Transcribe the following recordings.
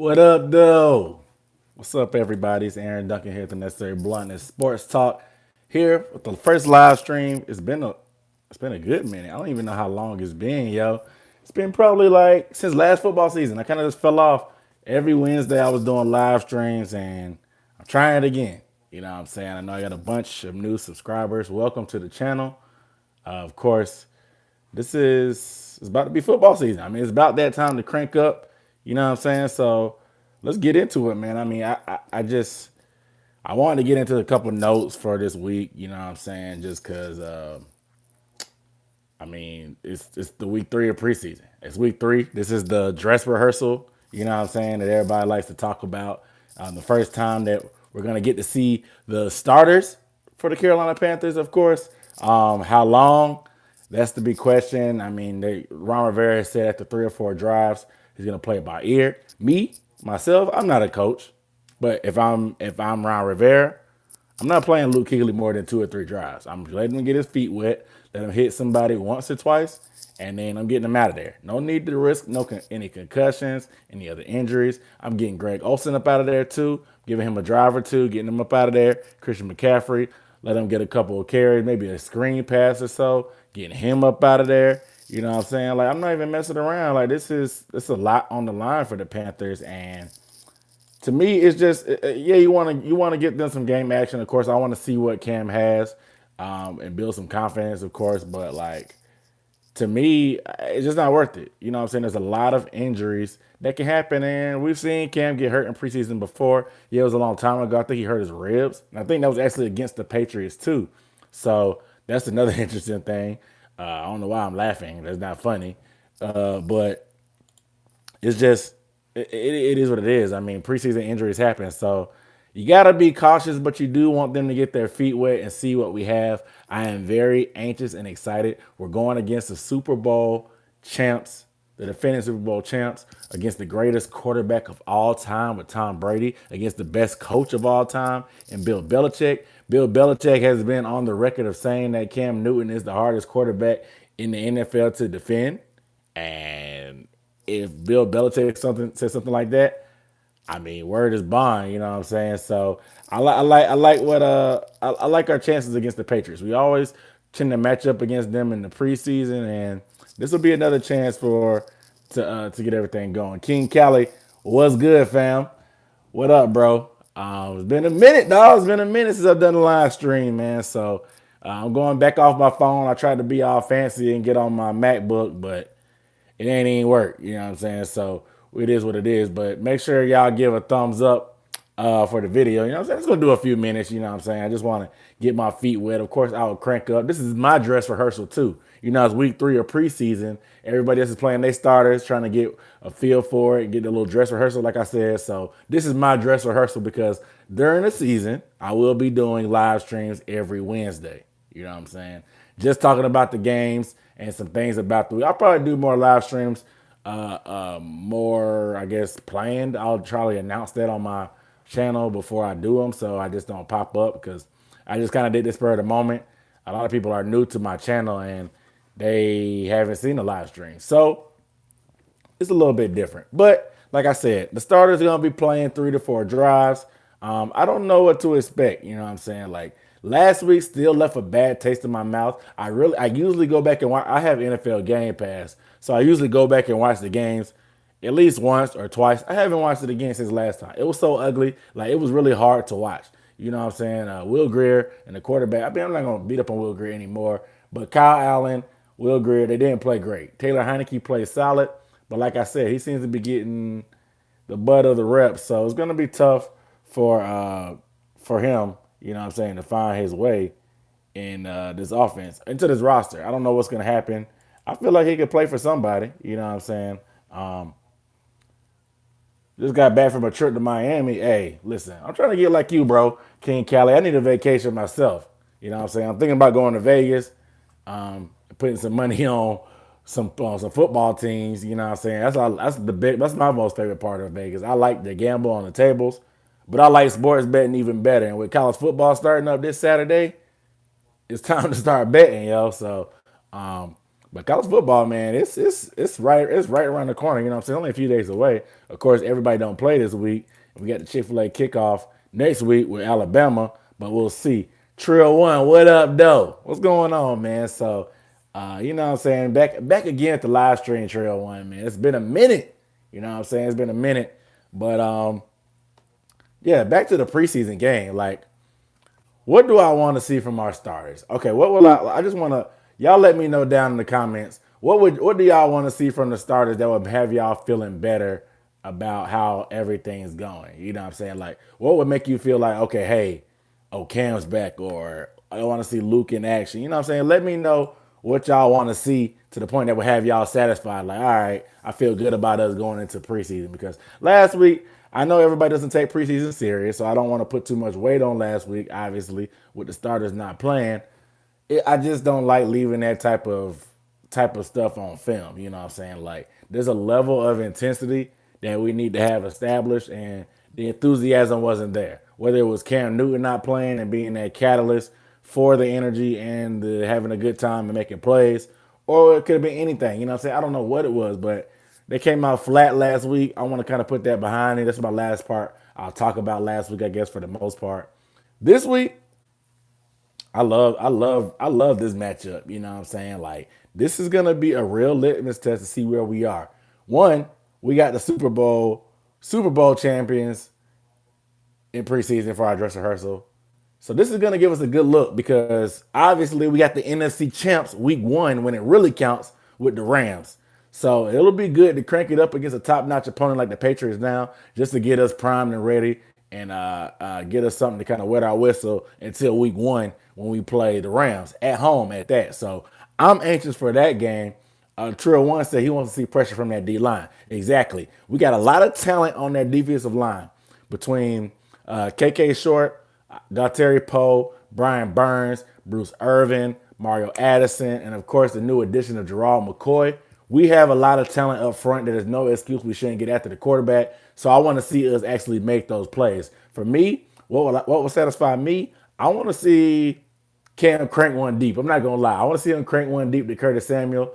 What up, though? What's up, everybody? It's Aaron Duncan here at the Necessary Bluntness Sports Talk. Here with the first live stream. It's been a good minute. I don't even know how long it's been, yo. It's been probably like since last football season. I kind of just fell off. Every Wednesday I was doing live streams, and I'm trying it again. You know what I'm saying? I know I got a bunch of new subscribers. Welcome to the channel. Of course, this is it's about to be football season. I mean, it's about that time to crank up. You know what I'm saying? So let's get into it, man. I mean, I wanted to get into a couple notes for this week. You know what I'm saying? Just because I mean, it's the week 3 of preseason. It's week 3. This is the dress rehearsal. You know what I'm saying, that everybody likes to talk about. The first time that we're gonna get to see the starters for the Carolina Panthers, of course. How long? That's the big question. I mean, Ron Rivera has said after 3 or 4 drives, he's gonna play it by ear. Me, myself, I'm not a coach, but if I'm Ron Rivera, I'm not playing Luke Kuechly more than 2 or 3 drives. I'm letting him get his feet wet, let him hit somebody once or twice, and then I'm getting him out of there. No need to risk any concussions, any other injuries. I'm getting Greg Olsen up out of there too, giving him a drive or two, getting him up out of there. Christian McCaffrey, let him get a couple of carries, maybe a screen pass or so, getting him up out of there. You know what I'm saying? Like, I'm not even messing around. Like, this a lot on the line for the Panthers, and to me, it's just yeah, you want to get them some game action. Of course, I want to see what Cam has, and build some confidence, of course. But like, to me, it's just not worth it. You know what I'm saying? There's a lot of injuries that can happen, and we've seen Cam get hurt in preseason before. Yeah, it was a long time ago. I think he hurt his ribs, and I think that was actually against the Patriots too. So that's another interesting thing. I don't know why I'm laughing. That's not funny, but it's just it is what it is. I mean, preseason injuries happen, so you gotta be cautious, but you do want them to get their feet wet and see what we have. I am very anxious and excited. We're going against the Super Bowl champs, the defending Super Bowl champs, against the greatest quarterback of all time with Tom Brady, against the best coach of all time and Bill Belichick. Bill Belichick has been on the record of saying that Cam Newton is the hardest quarterback in the NFL to defend. And if Bill Belichick says something like that, I mean, word is bond. You know what I'm saying? So I like our chances against the Patriots. We always tend to match up against them in the preseason, and this will be another chance to get everything going. King Cali, what's good, fam? What up, bro? It's been a minute, dog. It's been a minute since I've done a live stream, man. So I'm going back off my phone. I tried to be all fancy and get on my MacBook, but it ain't even work. You know what I'm saying? So it is what it is. But make sure y'all give a thumbs up for the video. You know what I'm saying? It's going to do a few minutes. You know what I'm saying? I just want to get my feet wet. Of course, I'll crank up. This is my dress rehearsal, too. You know, it's week 3 of preseason. Everybody else is playing their starters, trying to get a feel for it, get a little dress rehearsal, like I said. So this is my dress rehearsal because during the season, I will be doing live streams every Wednesday. You know what I'm saying? Just talking about the games and some things about the week. I'll probably do more live streams, more, I guess, planned. I'll try to announce that on my channel before I do them, so I just don't pop up because I just kind of did this spur of the moment. A lot of people are new to my channel and they haven't seen the live stream. So it's a little bit different. But like I said, the starters are going to be playing 3 to 4 drives. I don't know what to expect. You know what I'm saying? Like last week still left a bad taste in my mouth. I usually go back and watch. I have NFL Game Pass. So I usually go back and watch the games at least once or twice. I haven't watched it again since last time. It was so ugly. Like it was really hard to watch. You know what I'm saying? Will Greer and the quarterback. I mean, I'm not going to beat up on Will Greer anymore. But Kyle Allen, Will Greer, they didn't play great. Taylor Heineke played solid. But like I said, he seems to be getting the butt of the reps. So it's going to be tough for him, you know what I'm saying, to find his way in this offense, into this roster. I don't know what's going to happen. I feel like he could play for somebody, you know what I'm saying. Just got back from a trip to Miami. Hey, listen, I'm trying to get like you, bro, King Cali. I need a vacation myself. You know what I'm saying? I'm thinking about going to Vegas, putting some money on some football teams. You know what I'm saying? That's my most favorite part of Vegas. I like the gamble on the tables, but I like sports betting even better. And with college football starting up this Saturday, it's time to start betting, yo. So But college football, man, it's right around the corner. You know what I'm saying? Only a few days away. Of course, everybody don't play this week. We got the Chick-fil-A kickoff next week with Alabama, but we'll see. Trill One, what up, though? What's going on, man? So, you know what I'm saying? Back again at the live stream, Trill One, man. It's been a minute. You know what I'm saying? It's been a minute. But yeah, back to the preseason game. Like, what do I want to see from our starters? Okay, what will I just want to y'all let me know down in the comments. What do y'all want to see from the starters that would have y'all feeling better about how everything's going? You know what I'm saying? Like, what would make you feel like, okay, hey, oh, Cam's back, or I want to see Luke in action. You know what I'm saying? Let me know what y'all want to see to the point that would have y'all satisfied. Like, all right, I feel good about us going into preseason, because last week, I know everybody doesn't take preseason serious, so I don't want to put too much weight on last week, obviously, with the starters not playing. I just don't like leaving that type of stuff on film. You know what I'm saying? Like, there's a level of intensity that we need to have established, and the enthusiasm wasn't there. Whether it was Cam Newton not playing and being that catalyst for the energy and the having a good time and making plays, or it could have been anything. You know what I'm saying? I don't know what it was, but they came out flat last week. I want to kind of put that behind me. That's my last part. I'll talk about last week, I guess, for the most part. This week, I love this matchup. You know what I'm saying? Like, this is gonna be a real litmus test to see where we are. One, we got the Super Bowl champions in preseason for our dress rehearsal. So this is going to give us a good look, because obviously we got the NFC champs week 1 when it really counts with the Rams. So it'll be good to crank it up against a top-notch opponent like the Patriots now, just to get us primed and ready, and get us something to kind of wet our whistle until week 1 when we play the Rams at home at that. So I'm anxious for that game. Trill One said he wants to see pressure from that D line. Exactly. We got a lot of talent on that defensive line between KK Short, Galteri Poe, Brian Burns, Bruce Irvin, Mario Addison, and of course the new addition of Gerald McCoy. We have a lot of talent up front. There is no excuse we shouldn't get after the quarterback. So I want to see us actually make those plays. For me, what will satisfy me? I want to see Cam crank one deep. I'm not gonna lie. I want to see him crank one deep to Curtis Samuel.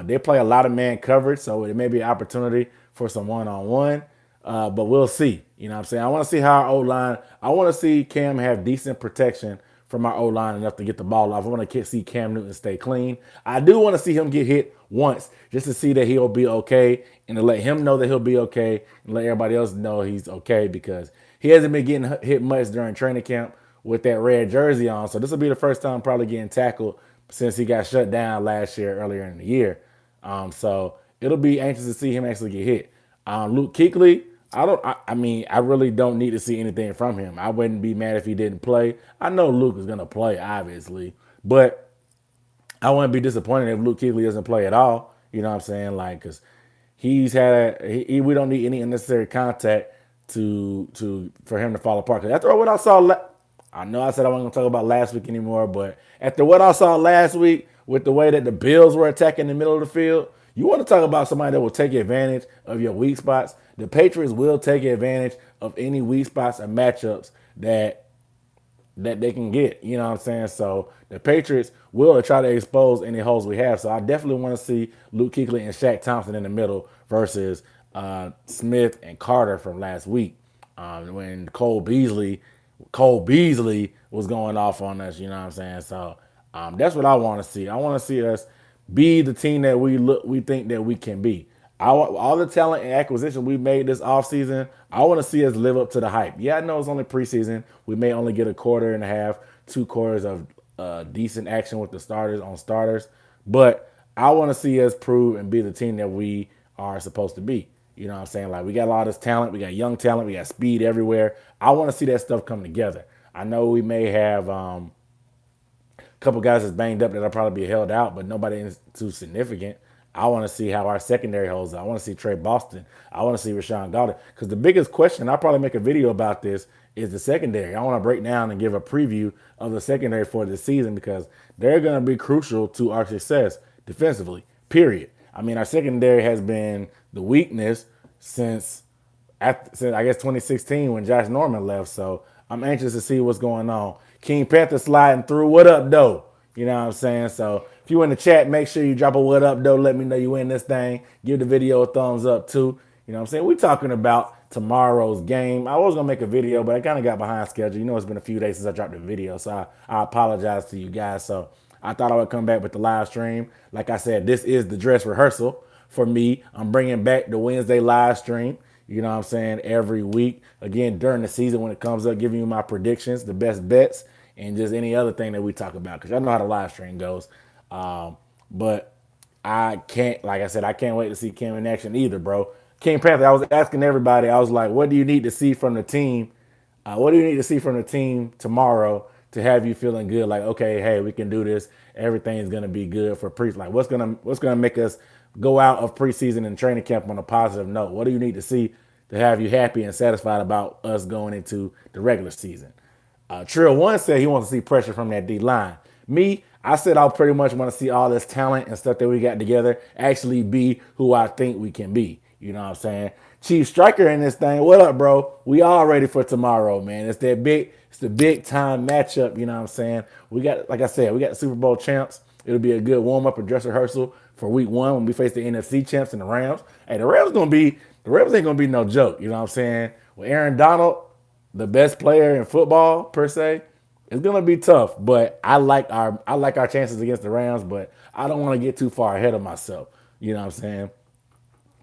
They play a lot of man coverage, so it may be an opportunity for some one-on-one. But we'll see. You know what I'm saying? I want to see how our O-line, I want to see Cam have decent protection from our O-line enough to get the ball off. I want to see Cam Newton stay clean. I do want to see him get hit once, just to see that he'll be okay, and to let him know that he'll be okay, and let everybody else know he's okay, because he hasn't been getting hit much during training camp with that red jersey on. So this will be the first time probably getting tackled since he got shut down last year, earlier in the year. So it'll be anxious to see him actually get hit. Luke Kuechly, I really don't need to see anything from him. I wouldn't be mad if he didn't play. I know Luke is going to play, obviously, but I wouldn't be disappointed if Luke Kuechly doesn't play at all. You know what I'm saying? Like, because we don't need any unnecessary contact for him to fall apart. Because after what I saw, I know I said I wasn't going to talk about last week anymore, but after what I saw last week with the way that the Bills were attacking the middle of the field, you want to talk about somebody that will take advantage of your weak spots. The Patriots will take advantage of any weak spots and matchups that they can get. You know what I'm saying? So the Patriots will try to expose any holes we have. So I definitely want to see Luke Kuechly and Shaq Thompson in the middle versus Smith and Carter from last week, when Cole Beasley was going off on us. You know what I'm saying? So that's what I want to see. I want to see us be the team that we think that we can be. All the talent and acquisition we made this offseason, I want to see us live up to the hype. Yeah, I know it's only preseason. We may only get a quarter and a half, 2 quarters of decent action with the starters. But I want to see us prove and be the team that we are supposed to be. You know what I'm saying? Like, we got a lot of this talent. We got young talent. We got speed everywhere. I want to see that stuff come together. I know we may have a couple guys that's banged up that'll probably be held out, but nobody is too significant. I want to see how our secondary holds up. I want to see Trey Boston. I want to see Rashawn Goddard. Because the biggest question, I'll probably make a video about this, is the secondary. I want to break down and give a preview of the secondary for this season, because they're going to be crucial to our success defensively, period. I mean, our secondary has been the weakness since I guess 2016 when Josh Norman left. So I'm anxious to see what's going on. King Panther sliding through. What up, though? You know what I'm saying? So If you in the chat, make sure you drop a what up though. Let me know you in this thing. Give the video a thumbs up too. You know what I'm saying? We talking about tomorrow's game. I was gonna make a video, but I kind of got behind schedule. You know, it's been a few days since I dropped the video, so I apologize to you guys. So I thought I would come back with the live stream. Like I said, this is the dress rehearsal for me. I'm bringing back the Wednesday live stream. You know what I'm saying? Every week, again during the season when it comes up, giving you my predictions, the best bets, and just any other thing that we talk about. Because y'all know how the live stream goes. But I can't, like I said, I can't wait to see Cam in action either, bro. King Panther, I was asking everybody, I was like, what do you need to see from the team? What do you need to see from the team tomorrow to have you feeling good? Like, okay, hey, we can do this. Everything's gonna be good for pre. Like, what's gonna make us go out of preseason and training camp on a positive note? What do you need to see to have you happy and satisfied about us going into the regular season? Trill One said he wants to see pressure from that D line. Me, I said I pretty much want to see all this talent and stuff that we got together actually be who I think we can be. You know what I'm saying? Chief Striker in this thing. What up, bro? We all ready for tomorrow, man. It's the big time matchup. You know what I'm saying? We got, like I said, we got the Super Bowl champs. It'll be a good warm up and dress rehearsal for week 1 when we face the NFC champs and the Rams. Hey, the Rams ain't gonna be no joke. You know what I'm saying? With Aaron Donald, the best player in football per se, it's gonna be tough. But I like our chances against the Rams, but I don't want to get too far ahead of myself. You know what I'm saying?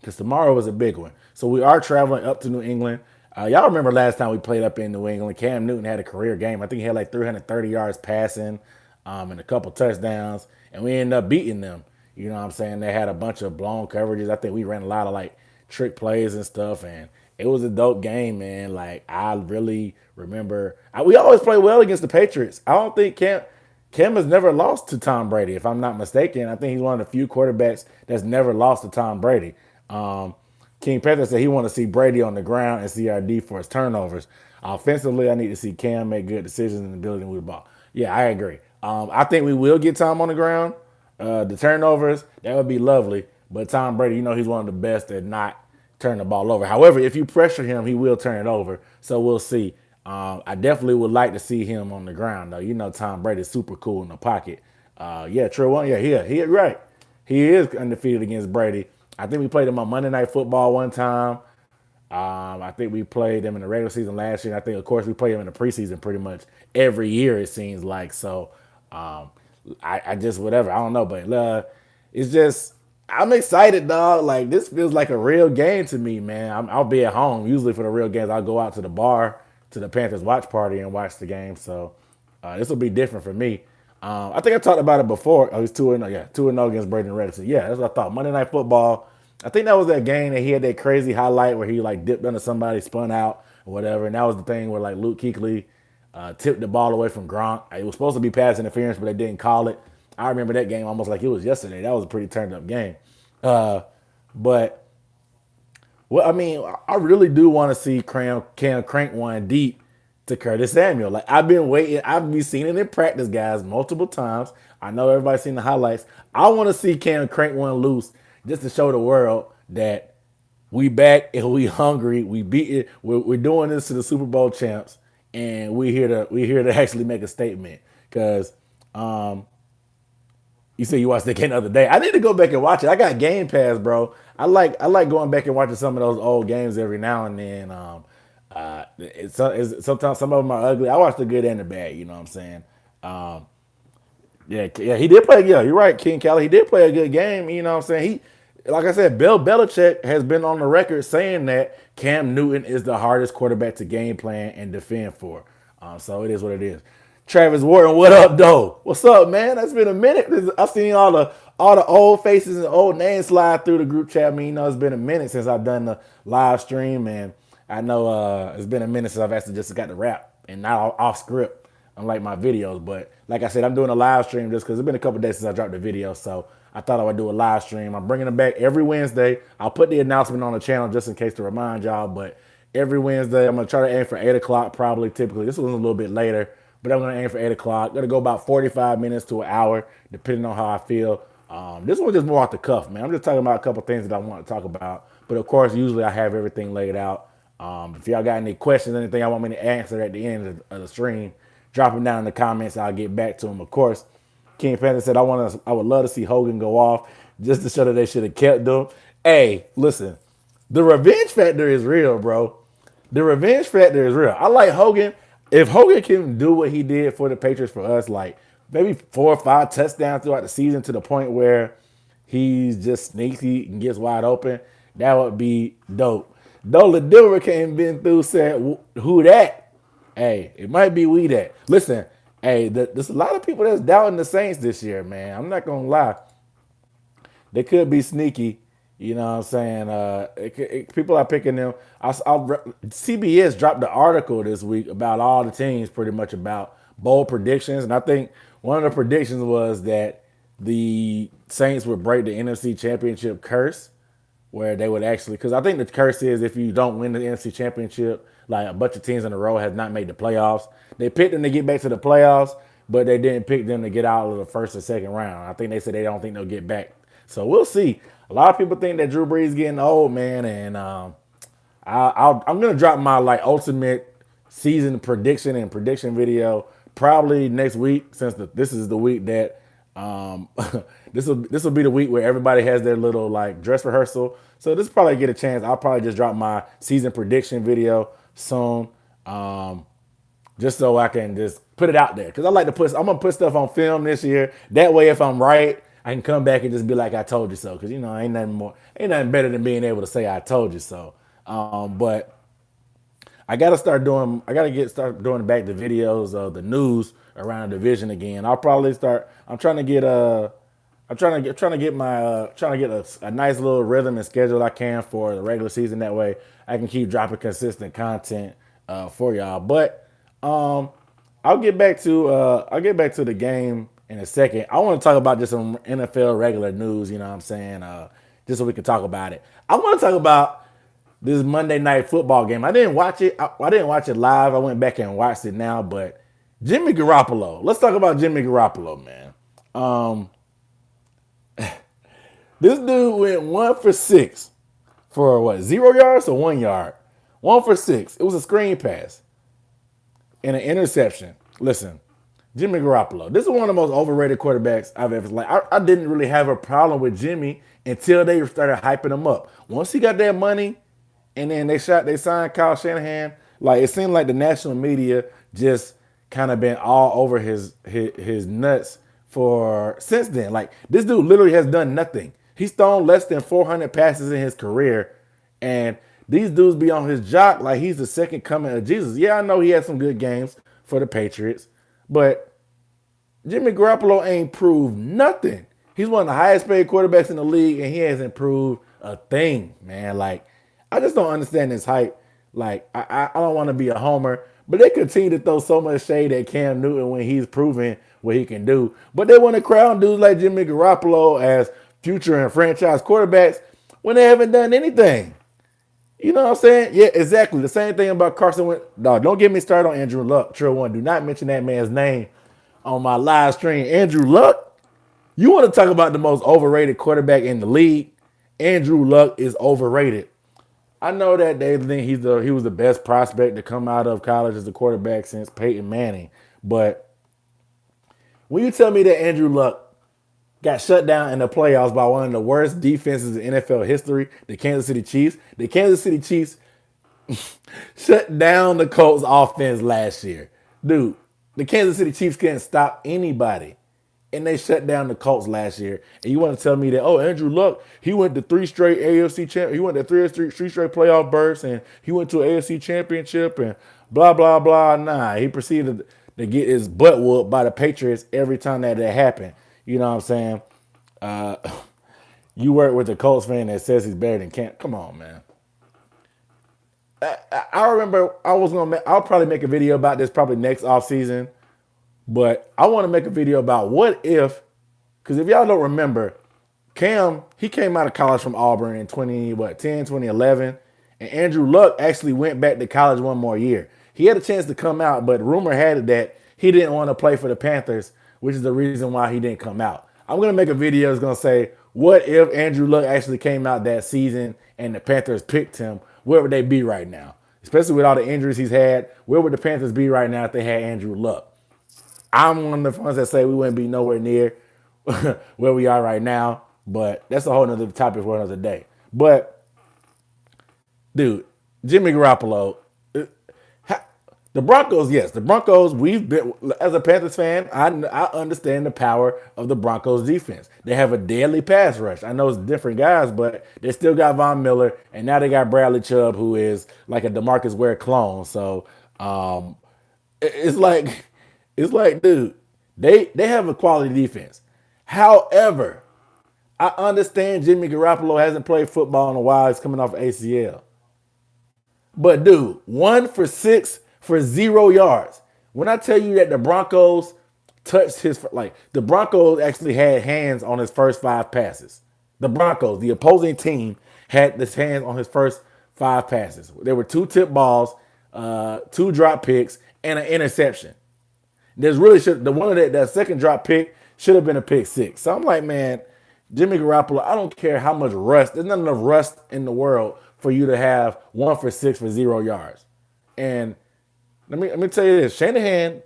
Because tomorrow is a big one. So we are traveling up to New England. Y'all remember last time we played up in New England, Cam Newton had a career game. I think he had like 330 yards passing and a couple touchdowns, and we ended up beating them. You know what I'm saying? They had a bunch of blown coverages. I think we ran a lot of like trick plays and stuff, and it was a dope game, man. Like I really remember, we always play well against the Patriots. I don't think Cam has never lost to Tom Brady, if I'm not mistaken. I think he's one of the few quarterbacks that's never lost to Tom Brady. Um, King Panther said he want to see Brady on the ground and CRD for his turnovers. Offensively, I need to see Cam make good decisions in the building with the ball. Yeah, I agree. I think we will get Tom on the ground. The turnovers, that would be lovely. But Tom Brady, you know, he's one of the best at not turn the ball over. However, if you pressure him, he will turn it over. So we'll see. I definitely would like to see him on the ground, though. You know, Tom Brady's super cool in the pocket. Yeah, Trey One, yeah, he right. He is undefeated against Brady. I think we played him on Monday Night Football one time. I think we played them in the regular season last year. And I think, of course, we played them in the preseason pretty much every year, it seems like. So I just, whatever. I don't know. But it's just, I'm excited, dog. Like, this feels like a real game to me, man. I'll be at home. Usually for the real games, I'll go out to the bar to the Panthers watch party and watch the game. So this will be different for me. I think I talked about it before. Oh, he's 2-0. Yeah, 2-0 against Braden Reddick. Yeah, that's what I thought. Monday Night Football. I think that was that game that he had that crazy highlight where he like dipped under somebody, spun out or whatever. And that was the thing where like Luke Kuechly tipped the ball away from Gronk. It was supposed to be pass interference, but they didn't call it. I remember that game almost like it was yesterday. That was a pretty turned up game. But well, I mean, I really do want to see Cam crank one deep to Curtis Samuel. Like I've been waiting. I've been seeing it in practice, guys, multiple times. I know everybody's seen the highlights. I want to see Cam crank one loose just to show the world that we back and we hungry. We beat it. We're doing this to the Super Bowl champs, and we here to actually make a statement. Because you said you watched the game the other day. I need to go back and watch it. I got Game Pass, bro. I like going back and watching some of those old games every now and then. Sometimes some of them are ugly. I watch the good and the bad. You know what I'm saying? Yeah, he did play. Yeah, you're right, King Kelly. He did play a good game. You know what I'm saying? Like I said, Bill Belichick has been on the record saying that Cam Newton is the hardest quarterback to game plan and defend for. So it is what it is. Travis Wharton, what up, though? What's up, man? That's been a minute. I've seen all the old faces and old names slide through the group chat. I mean, you know, it's been a minute since I've done the live stream, and I know it's been a minute since I've actually just got the rap and not off script, unlike my videos. But like I said, I'm doing a live stream just because it's been a couple days since I dropped the video, so I thought I would do a live stream. I'm bringing it back every Wednesday. I'll put the announcement on the channel just in case to remind y'all, but every Wednesday I'm going to try to aim for 8 o'clock probably, typically. This one's a little bit later, but I'm going to aim for 8 o'clock. Going to go about 45 minutes to an hour, depending on how I feel. This one's just more off the cuff, man. I'm just talking about a couple things that I want to talk about. But, of course, usually I have everything laid out. If y'all got any questions, anything I want me to answer at the end of the stream, drop them down in the comments. I'll get back to them, of course. King Panther said, I would love to see Hogan go off just to show that they should have kept them. Hey, listen, the revenge factor is real, bro. The revenge factor is real. I like Hogan. If Hogan can do what he did for the Patriots for us, like maybe 4 or 5 touchdowns throughout the season to the point where he's just sneaky and gets wide open, that would be dope. Though Ladilver came been through said, who that? Hey, it might be we that. Listen, hey, there's a lot of people that's doubting the Saints this year, man. I'm not gonna lie. They could be sneaky. You know what I'm saying? People are picking them. CBS dropped the article this week about all the teams, pretty much about bold predictions. And I think one of the predictions was that the Saints would break the NFC Championship curse, where they would actually, because I think the curse is if you don't win the NFC Championship, like a bunch of teams in a row has not made the playoffs. They picked them to get back to the playoffs, but they didn't pick them to get out of the first or second round. I think they said they don't think they'll get back. So we'll see. A lot of people think that Drew Brees is getting old, man, and I'm gonna drop my like ultimate season prediction and prediction video probably next week, since this is the week that this will be the week where everybody has their little like dress rehearsal. So this will probably get a chance. I'll probably just drop my season prediction video soon, just so I can just put it out there, because I like to I'm gonna put stuff on film this year. That way, if I'm right, I can come back and just be like, I told you so. Because, you know, ain't nothing better than being able to say I told you so. But I got to start doing back the videos of the news around the division again. I'll probably start. I'm trying to get a nice little rhythm and schedule I can for the regular season. That way I can keep dropping consistent content for y'all. But I'll get back to the game in a second. I want to talk about just some NFL regular news, you know what I'm saying? Just so we can talk about it. I want to talk about this Monday night football game. I didn't watch it. I didn't watch it live. I went back and watched it now, but Jimmy Garoppolo. Let's talk about Jimmy Garoppolo, man. This dude went 1 for 6 for what, 0 yards or 1 yard? 1 for 6. It was a screen pass and an interception. Listen, Jimmy Garoppolo. This is one of the most overrated quarterbacks I've ever like. I didn't really have a problem with Jimmy until they started hyping him up. Once he got that money, and then they signed Kyle Shanahan. Like, it seemed like the national media just kind of been all over his nuts for since then. Like, this dude literally has done nothing. He's thrown less than 400 passes in his career, and these dudes be on his jock like he's the second coming of Jesus. Yeah, I know he had some good games for the Patriots, but Jimmy Garoppolo ain't proved nothing. He's one of the highest paid quarterbacks in the league, and he hasn't proved a thing, man. Like, I just don't understand this hype. Like, I don't want to be a homer, but they continue to throw so much shade at Cam Newton when he's proven what he can do. But they want to crown dudes like Jimmy Garoppolo as future and franchise quarterbacks when they haven't done anything. You know what I'm saying? Yeah, exactly. The same thing about Carson Wentz. No, don't get me started on Andrew Luck. Trill One, do not mention that man's name on my live stream. Andrew Luck? You want to talk about the most overrated quarterback in the league? Andrew Luck is overrated. I know that they think he was the best prospect to come out of college as a quarterback since Peyton Manning. But when you tell me that Andrew Luck got shut down in the playoffs by one of the worst defenses in NFL history, the Kansas City Chiefs. The Kansas City Chiefs shut down the Colts offense last year. Dude, the Kansas City Chiefs couldn't stop anybody. And they shut down the Colts last year. And you want to tell me that, oh, Andrew Luck, he went to 3 straight AFC champ. He went to three straight playoff berths, and he went to an AFC championship and blah, blah, blah. Nah, he proceeded to get his butt whooped by the Patriots every time that happened. You know what I'm saying? You work with a Colts fan that says he's better than Cam. Come on, man. I remember I'll probably make a video about this probably next offseason. But I want to make a video about what if, because if y'all don't remember, Cam, he came out of college from Auburn in 2011. And Andrew Luck actually went back to college one more year. He had a chance to come out, but rumor had it that he didn't want to play for the Panthers, which is the reason why he didn't come out. I'm going to make a video that's going to say, what if Andrew Luck actually came out that season and the Panthers picked him? Where would they be right now? Especially with all the injuries he's had, where would the Panthers be right now if they had Andrew Luck? I'm one of the ones that say we wouldn't be nowhere near where we are right now. But that's a whole nother topic for another day. But dude, Jimmy Garoppolo, the Broncos, yes, the Broncos. We've been as a Panthers fan. I understand the power of the Broncos defense. They have a deadly pass rush. I know it's different guys, but they still got Von Miller, and now they got Bradley Chubb, who is like a DeMarcus Ware clone. So it's like dude, they have a quality defense. However, I understand Jimmy Garoppolo hasn't played football in a while. He's coming off ACL. But dude, 1 for 6 for 0 yards. When I tell you that the Broncos touched his, like the Broncos actually had hands on his first 5 passes. The Broncos, the opposing team, had this hands on his first 5 passes. There were 2 tip balls, 2 drop picks, and an interception. There's really should the one of that second drop pick should have been a pick six. So I'm like, man, Jimmy Garoppolo, I don't care how much rust. There's not enough rust in the world for you to have 1 for 6 for 0 yards. And let me tell you this, Shanahan,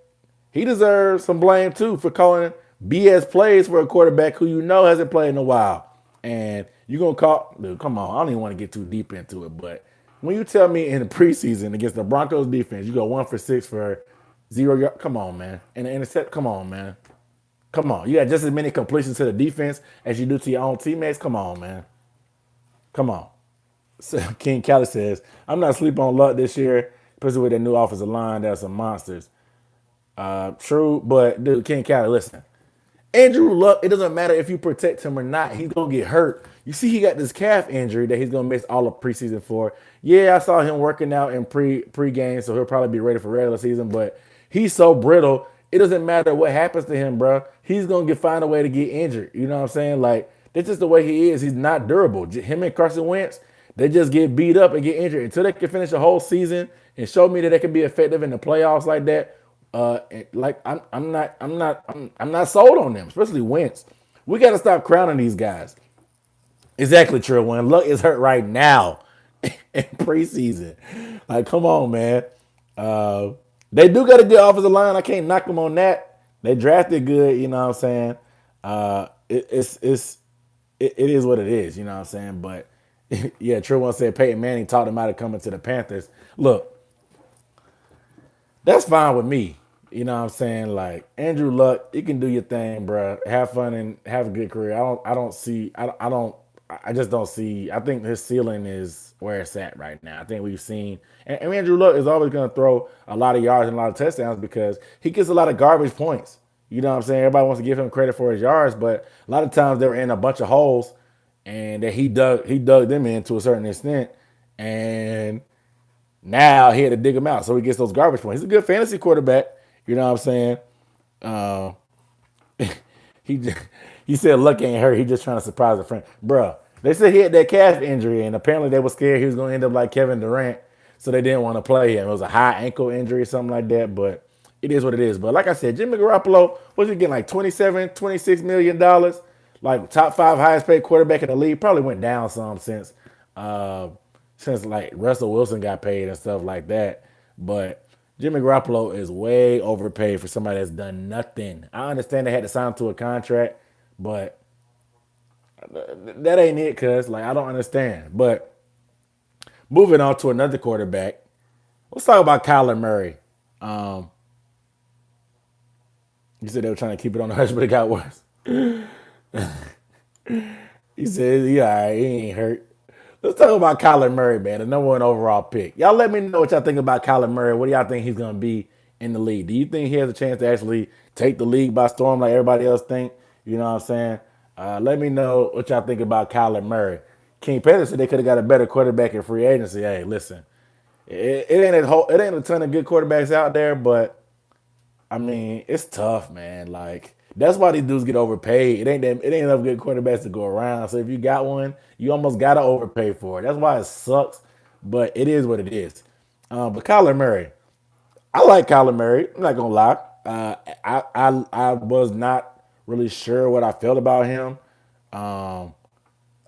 he deserves some blame too for calling BS plays for a quarterback who you know hasn't played in a while. And you're gonna call, dude, come on, I don't even want to get too deep into it, but when you tell me in the preseason against the Broncos defense, you go 1 for 6 for 0 yards, come on, man. And the intercept, come on, man. Come on. You got just as many completions to the defense as you do to your own teammates. Come on, man. Come on. So King Kelly says, I'm not sleeping on Luck this year, especially with that new offensive line. There's some monsters. True, but dude, King Kelly, listen. Andrew Luck, it doesn't matter if you protect him or not. He's going to get hurt. You see, he got this calf injury that he's going to miss all of preseason for. Yeah, I saw him working out in pre-game, so he'll probably be ready for regular season, but he's so brittle. It doesn't matter what happens to him, bro. He's going to find a way to get injured. You know what I'm saying? Like, that's just the way he is. He's not durable. Him and Carson Wentz, they just get beat up and get injured. Until they can finish a whole season and show me that they can be effective in the playoffs like that, I'm not sold on them, especially Wentz. We got to stop crowning these guys. Exactly, true. When Luck is hurt right now in preseason, like, come on, man. They do got a good offensive line. I can't knock them on that. They drafted good. You know what I'm saying? It is what it is. You know what I'm saying? But yeah, True one said Peyton Manning taught him how to come into the Panthers. Look, that's fine with me. You know what I'm saying? Like Andrew Luck, you can do your thing, bro. Have fun and have a good career. I just don't see. I think his ceiling is where it's at right now. I think we've seen, and Andrew Luck is always going to throw a lot of yards and a lot of touchdowns because he gets a lot of garbage points. You know what I'm saying? Everybody wants to give him credit for his yards, but a lot of times they were in a bunch of holes, and that he dug them in to a certain extent, and now he had to dig them out, so he gets those garbage points. He's a good fantasy quarterback. You know what I'm saying? Uh, he he said Luck ain't hurt. He just trying to surprise a friend, bruh. They said he had that calf injury, and apparently they were scared he was going to end up like Kevin Durant, so they didn't want to play him. It was a high ankle injury or something like that, but it is what it is. But like I said, Jimmy Garoppolo, was he getting like 27, $26 million? Like top 5 highest paid quarterback in the league. Probably went down some since like Russell Wilson got paid and stuff like that. But Jimmy Garoppolo is way overpaid for somebody that's done nothing. I understand they had to sign him to a contract, but that ain't it, cuz. Like, I don't understand. But moving on to another quarterback, let's talk about Kyler Murray. Um, you said they were trying to keep it on the hush, but it got worse. He said, yeah, all right, he ain't hurt. Let's talk about Kyler Murray, man, the number 1 overall pick. Y'all let me know what y'all think about Kyler Murray. What do y'all think he's going to be in the league? Do you think he has a chance to actually take the league by storm like everybody else think? You know what I'm saying? Let me know what y'all think about Kyler Murray. King Pettis said they could have got a better quarterback in free agency. Hey, listen, it ain't a ton of good quarterbacks out there, but I mean, it's tough, man. Like, that's why these dudes get overpaid. It ain't enough good quarterbacks to go around. So if you got one, you almost gotta overpay for it. That's why it sucks, but it is what it is. But Kyler Murray, I like Kyler Murray. I'm not gonna lie. I was not really sure what I felt about him. Um,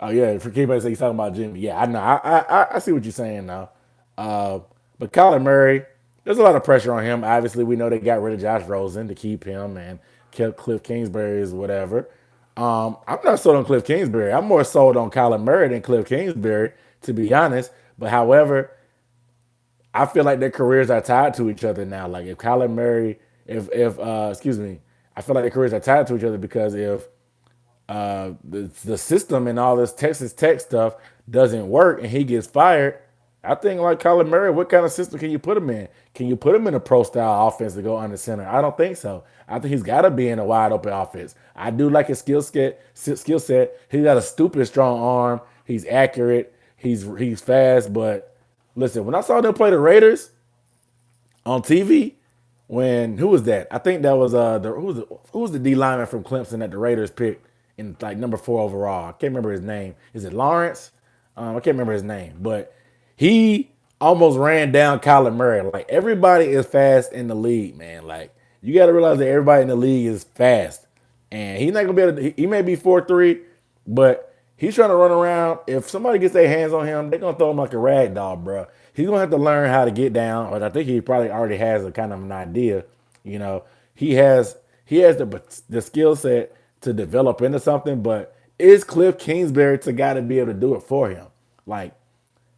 oh yeah, for keep say he's talking about Jimmy. Yeah, I know. I see what you're saying now. Uh, but Kyler Murray, there's a lot of pressure on him. Obviously, we know they got rid of Josh Rosen to keep him and kept Cliff Kingsbury's whatever. I'm not sold on Cliff Kingsbury. I'm more sold on Kyler Murray than Cliff Kingsbury, to be honest. But however, I feel like their careers are tied to each other now. Like if Kyler Murray, if excuse me, I feel like their careers are tied to each other because if the system and all this Texas Tech stuff doesn't work and he gets fired, I think like Kyler Murray, what kind of system can you put him in? Can you put him in a pro style offense to go under center? I don't think so. I think he's got to be in a wide open offense. I do like his skill set. Skill set. He's got a stupid strong arm. He's accurate. He's fast. But listen, when I saw them play the Raiders on TV, when who was that? I think that was who was the D lineman from Clemson that the Raiders picked in like number 4 overall. I can't remember his name. Is it Lawrence? I can't remember his name, but he almost ran down Kyler Murray. Like everybody is fast in the league, man. Like you got to realize that everybody in the league is fast, and he's not gonna be able to. He may be 4'3", but he's trying to run around. If somebody gets their hands on him, they're gonna throw him like a rag doll, bro. He's gonna have to learn how to get down. Or I think he probably already has a kind of an idea. You know, he has the skill set to develop into something. But is Cliff Kingsbury the guy to be able to do it for him? Like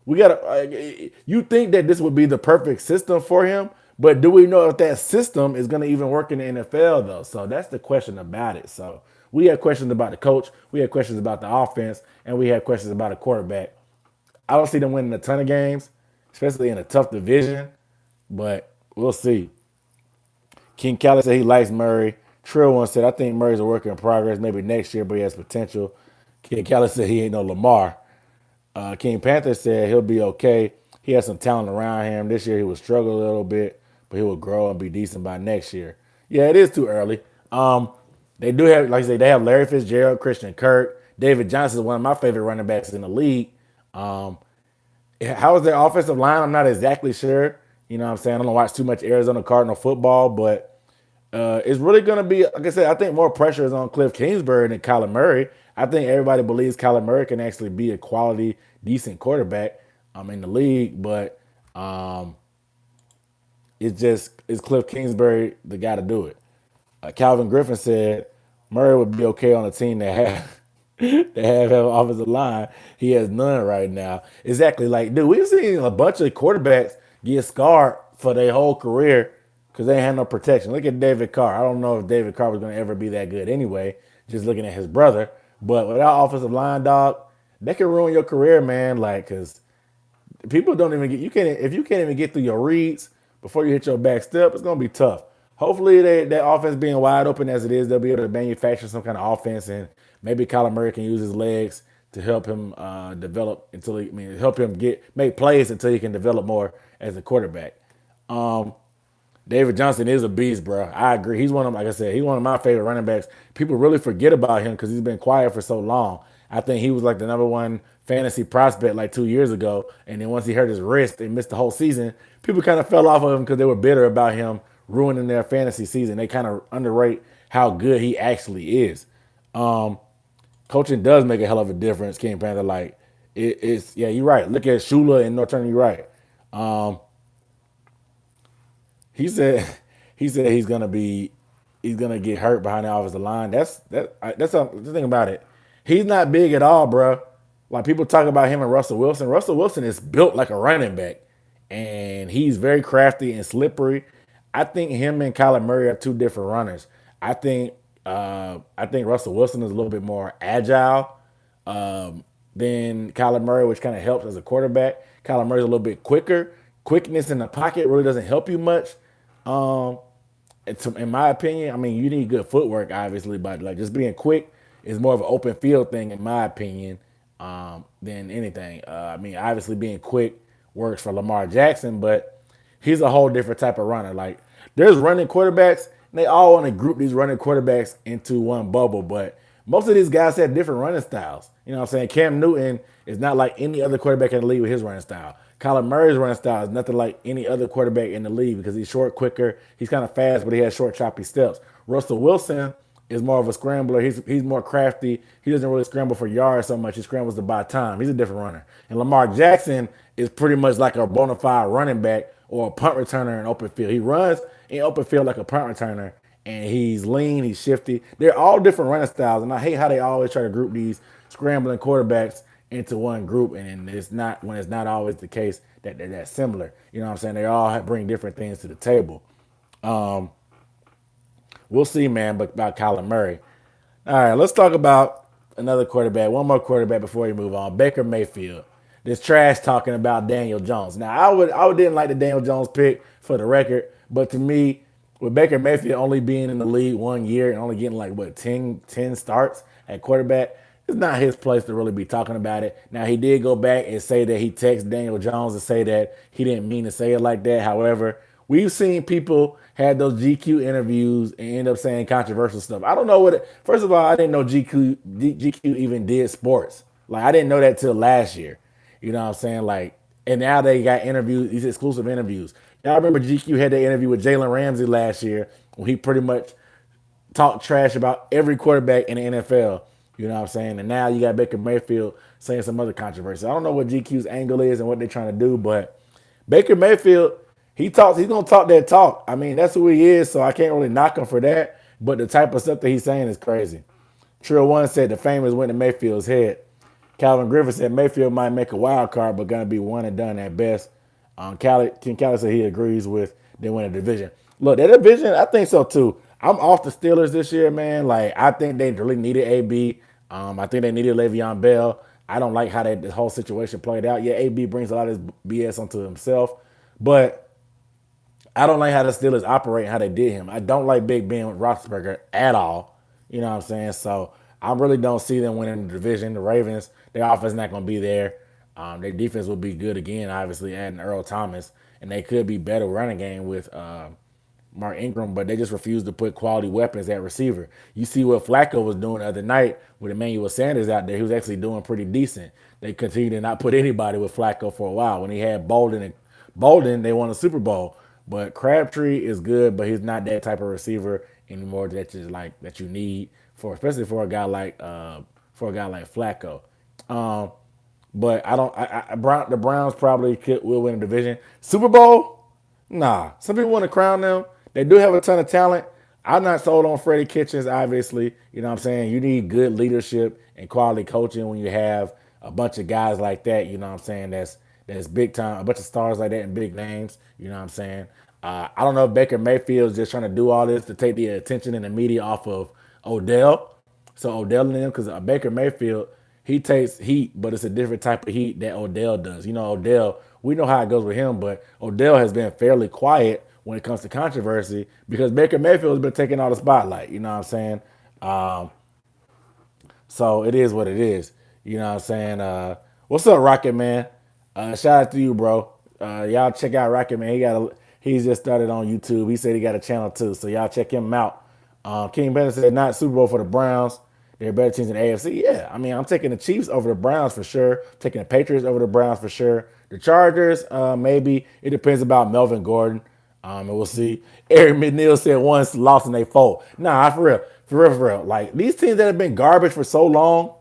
we gotta. You think that this would be the perfect system for him, but do we know if that system is gonna even work in the NFL though? So that's the question about it. So we have questions about the coach, we have questions about the offense, and we have questions about a quarterback. I don't see them winning a ton of games, especially in a tough division, but we'll see. King Callis said he likes Murray. Trill one said, I think Murray's a work in progress, maybe next year, but he has potential. King Callis said he ain't no Lamar. King Panther said he'll be okay. He has some talent around him. This year he will struggle a little bit, but he will grow and be decent by next year. Yeah, it is too early. They do have, like I say, they have Larry Fitzgerald, Christian Kirk, David Johnson is one of my favorite running backs in the league. Um, how is their offensive line? I'm not exactly sure. You know what I'm saying? I don't watch too much Arizona Cardinal football, but it's really going to be, like I said, I think more pressure is on Cliff Kingsbury than Kyler Murray. I think everybody believes Kyler Murray can actually be a quality, decent quarterback in the league, but it's Cliff Kingsbury the guy to do it. Calvin Griffin said Murray would be okay on a team that have have an offensive line. He has none right now. Exactly. Like, dude, we've seen a bunch of quarterbacks get scarred for their whole career because they had no protection. Look at David Carr. I don't know if David Carr was going to ever be that good anyway, just looking at his brother. But without offensive line, dog, that can ruin your career, man. Like, because people don't even get, you can't, if you can't even get through your reads before you hit your back step, it's going to be tough. Hopefully, that offense being wide open as it is, they'll be able to manufacture some kind of offense, and maybe Kyler Murray can use his legs to help him develop until he, I mean, help him make plays until he can develop more as a quarterback. Um, David Johnson is a beast, bro. I agree. He's one of, like I said, he's one of my favorite running backs. People really forget about him because he's been quiet for so long. I think he was like the number 1 fantasy prospect like 2 years ago, and then once he hurt his wrist and missed the whole season, people kind of fell off of him because they were bitter about him ruining their fantasy season. They kind of underrate how good he actually is. Um, Coaching does make a hell of a difference, King Panther. Like it's yeah, you're right. Look at Shula and North Turner, you're right. Um, he said he said he's gonna get hurt behind the offensive line. That's the thing about it. He's not big at all, bro. Like people talk about him and Russell Wilson. Russell Wilson is built like a running back, and he's very crafty and slippery. I think him and Kyler Murray are two different runners. I think I think Russell Wilson is a little bit more agile than Kyler Murray, which kind of helps as a quarterback. Kyler Murray's a little bit quicker. Quickness in the pocket really doesn't help you much. Um, in my opinion, I mean, you need good footwork, obviously, but like just being quick is more of an open field thing, in my opinion, than anything. I mean, obviously, being quick works for Lamar Jackson, but he's a whole different type of runner. Like, there's running quarterbacks, and they all want to group these running quarterbacks into one bubble, but most of these guys have different running styles. You know what I'm saying? Cam Newton is not like any other quarterback in the league with his running style. Kyler Murray's running style is nothing like any other quarterback in the league because he's short, quicker. He's kind of fast, but he has short, choppy steps. Russell Wilson is more of a scrambler. He's more crafty. He doesn't really scramble for yards so much. He scrambles to buy time. He's a different runner. And Lamar Jackson is pretty much like a bona fide running back or a punt returner in open field. He runs in open field like a punt returner, and he's lean, he's shifty. They're all different running styles, and I hate how they always try to group these scrambling quarterbacks into one group, and it's not when it's not always the case that they're that similar. You know what I'm saying? They all bring different things to the table. Um, we'll see, man, but about Kyler Murray. All right, let's talk about another quarterback, one more quarterback before we move on. Baker Mayfield. This trash talking about Daniel Jones. Now, I didn't like the Daniel Jones pick for the record, but to me, with Baker Mayfield only being in the league 1 year and only getting like what 10 starts at quarterback, it's not his place to really be talking about it. Now he did go back and say that he texted Daniel Jones and say that he didn't mean to say it like that. However, we've seen people had those GQ interviews and end up saying controversial stuff. I don't know what. First of all, I didn't know GQ even did sports. Like I didn't know that till last year. You know what I'm saying? Like, and now they got interviews, these exclusive interviews. Y'all remember GQ had that interview with Jalen Ramsey last year when he pretty much talked trash about every quarterback in the NFL. You know what I'm saying? And now you got Baker Mayfield saying some other controversy. I don't know what GQ's angle is and what they're trying to do, but Baker Mayfield, he talks, he's gonna talk that talk. I mean, that's who he is, so I can't really knock him for that. But the type of stuff that he's saying is crazy. Trill One said the famous went to Mayfield's head. Calvin Griffin said Mayfield might make a wild card, but gonna be one and done at best. Ken Kelly said he agrees with they win a division. Look, that division, I think so too. I'm off the Steelers this year, man. Like I think they really needed AB. I think they needed Le'Veon Bell. I don't like how the whole situation played out. Yeah, AB brings a lot of his BS onto himself, but I don't like how the Steelers operate and how they did him. I don't like Big Ben with Roethlisberger at all. You know what I'm saying? So I really don't see them winning the division. The Ravens, their offense not going to be there. Their defense will be good again, obviously, adding Earl Thomas. And they could be better running game with Mark Ingram, but they just refuse to put quality weapons at receiver. You see what Flacco was doing the other night with Emmanuel Sanders out there. He was actually doing pretty decent. They continue to not put anybody with Flacco for a while. When he had Bolden, they won a Super Bowl. But Crabtree is good, but he's not that type of receiver anymore that you need for, especially for a guy like Flacco. Um, but I don't. The Browns probably will win the division. Super Bowl, nah. Some people want to crown them. They do have a ton of talent. I'm not sold on Freddie Kitchens, obviously. You know what I'm saying? You need good leadership and quality coaching when you have a bunch of guys like that, you know what I'm saying, that's big time, a bunch of stars like that and big names, you know what I'm saying? I don't know if Baker Mayfield is just trying to do all this to take the attention and the media off of Odell. So Odell and them, because Baker Mayfield, he takes heat, but it's a different type of heat that Odell does. You know, Odell, we know how it goes with him, but Odell has been fairly quiet when it comes to controversy because Baker Mayfield has been taking all the spotlight. You know what I'm saying? Um, so it is what it is. You know what I'm saying? What's up, Rocket Man? Shout out to you, bro. Y'all check out Rocket Man. He's just started on YouTube. He said he got a channel too, so y'all check him out. King Bennett said not Super Bowl for the Browns. They're better teams in the AFC. Yeah, I mean I'm taking the Chiefs over the Browns for sure. Taking the Patriots over the Browns for sure. The Chargers, maybe it depends about Melvin Gordon. And we'll see. Eric McNeil said once lost and they fold. Nah, for real. Like these teams that have been garbage for so long,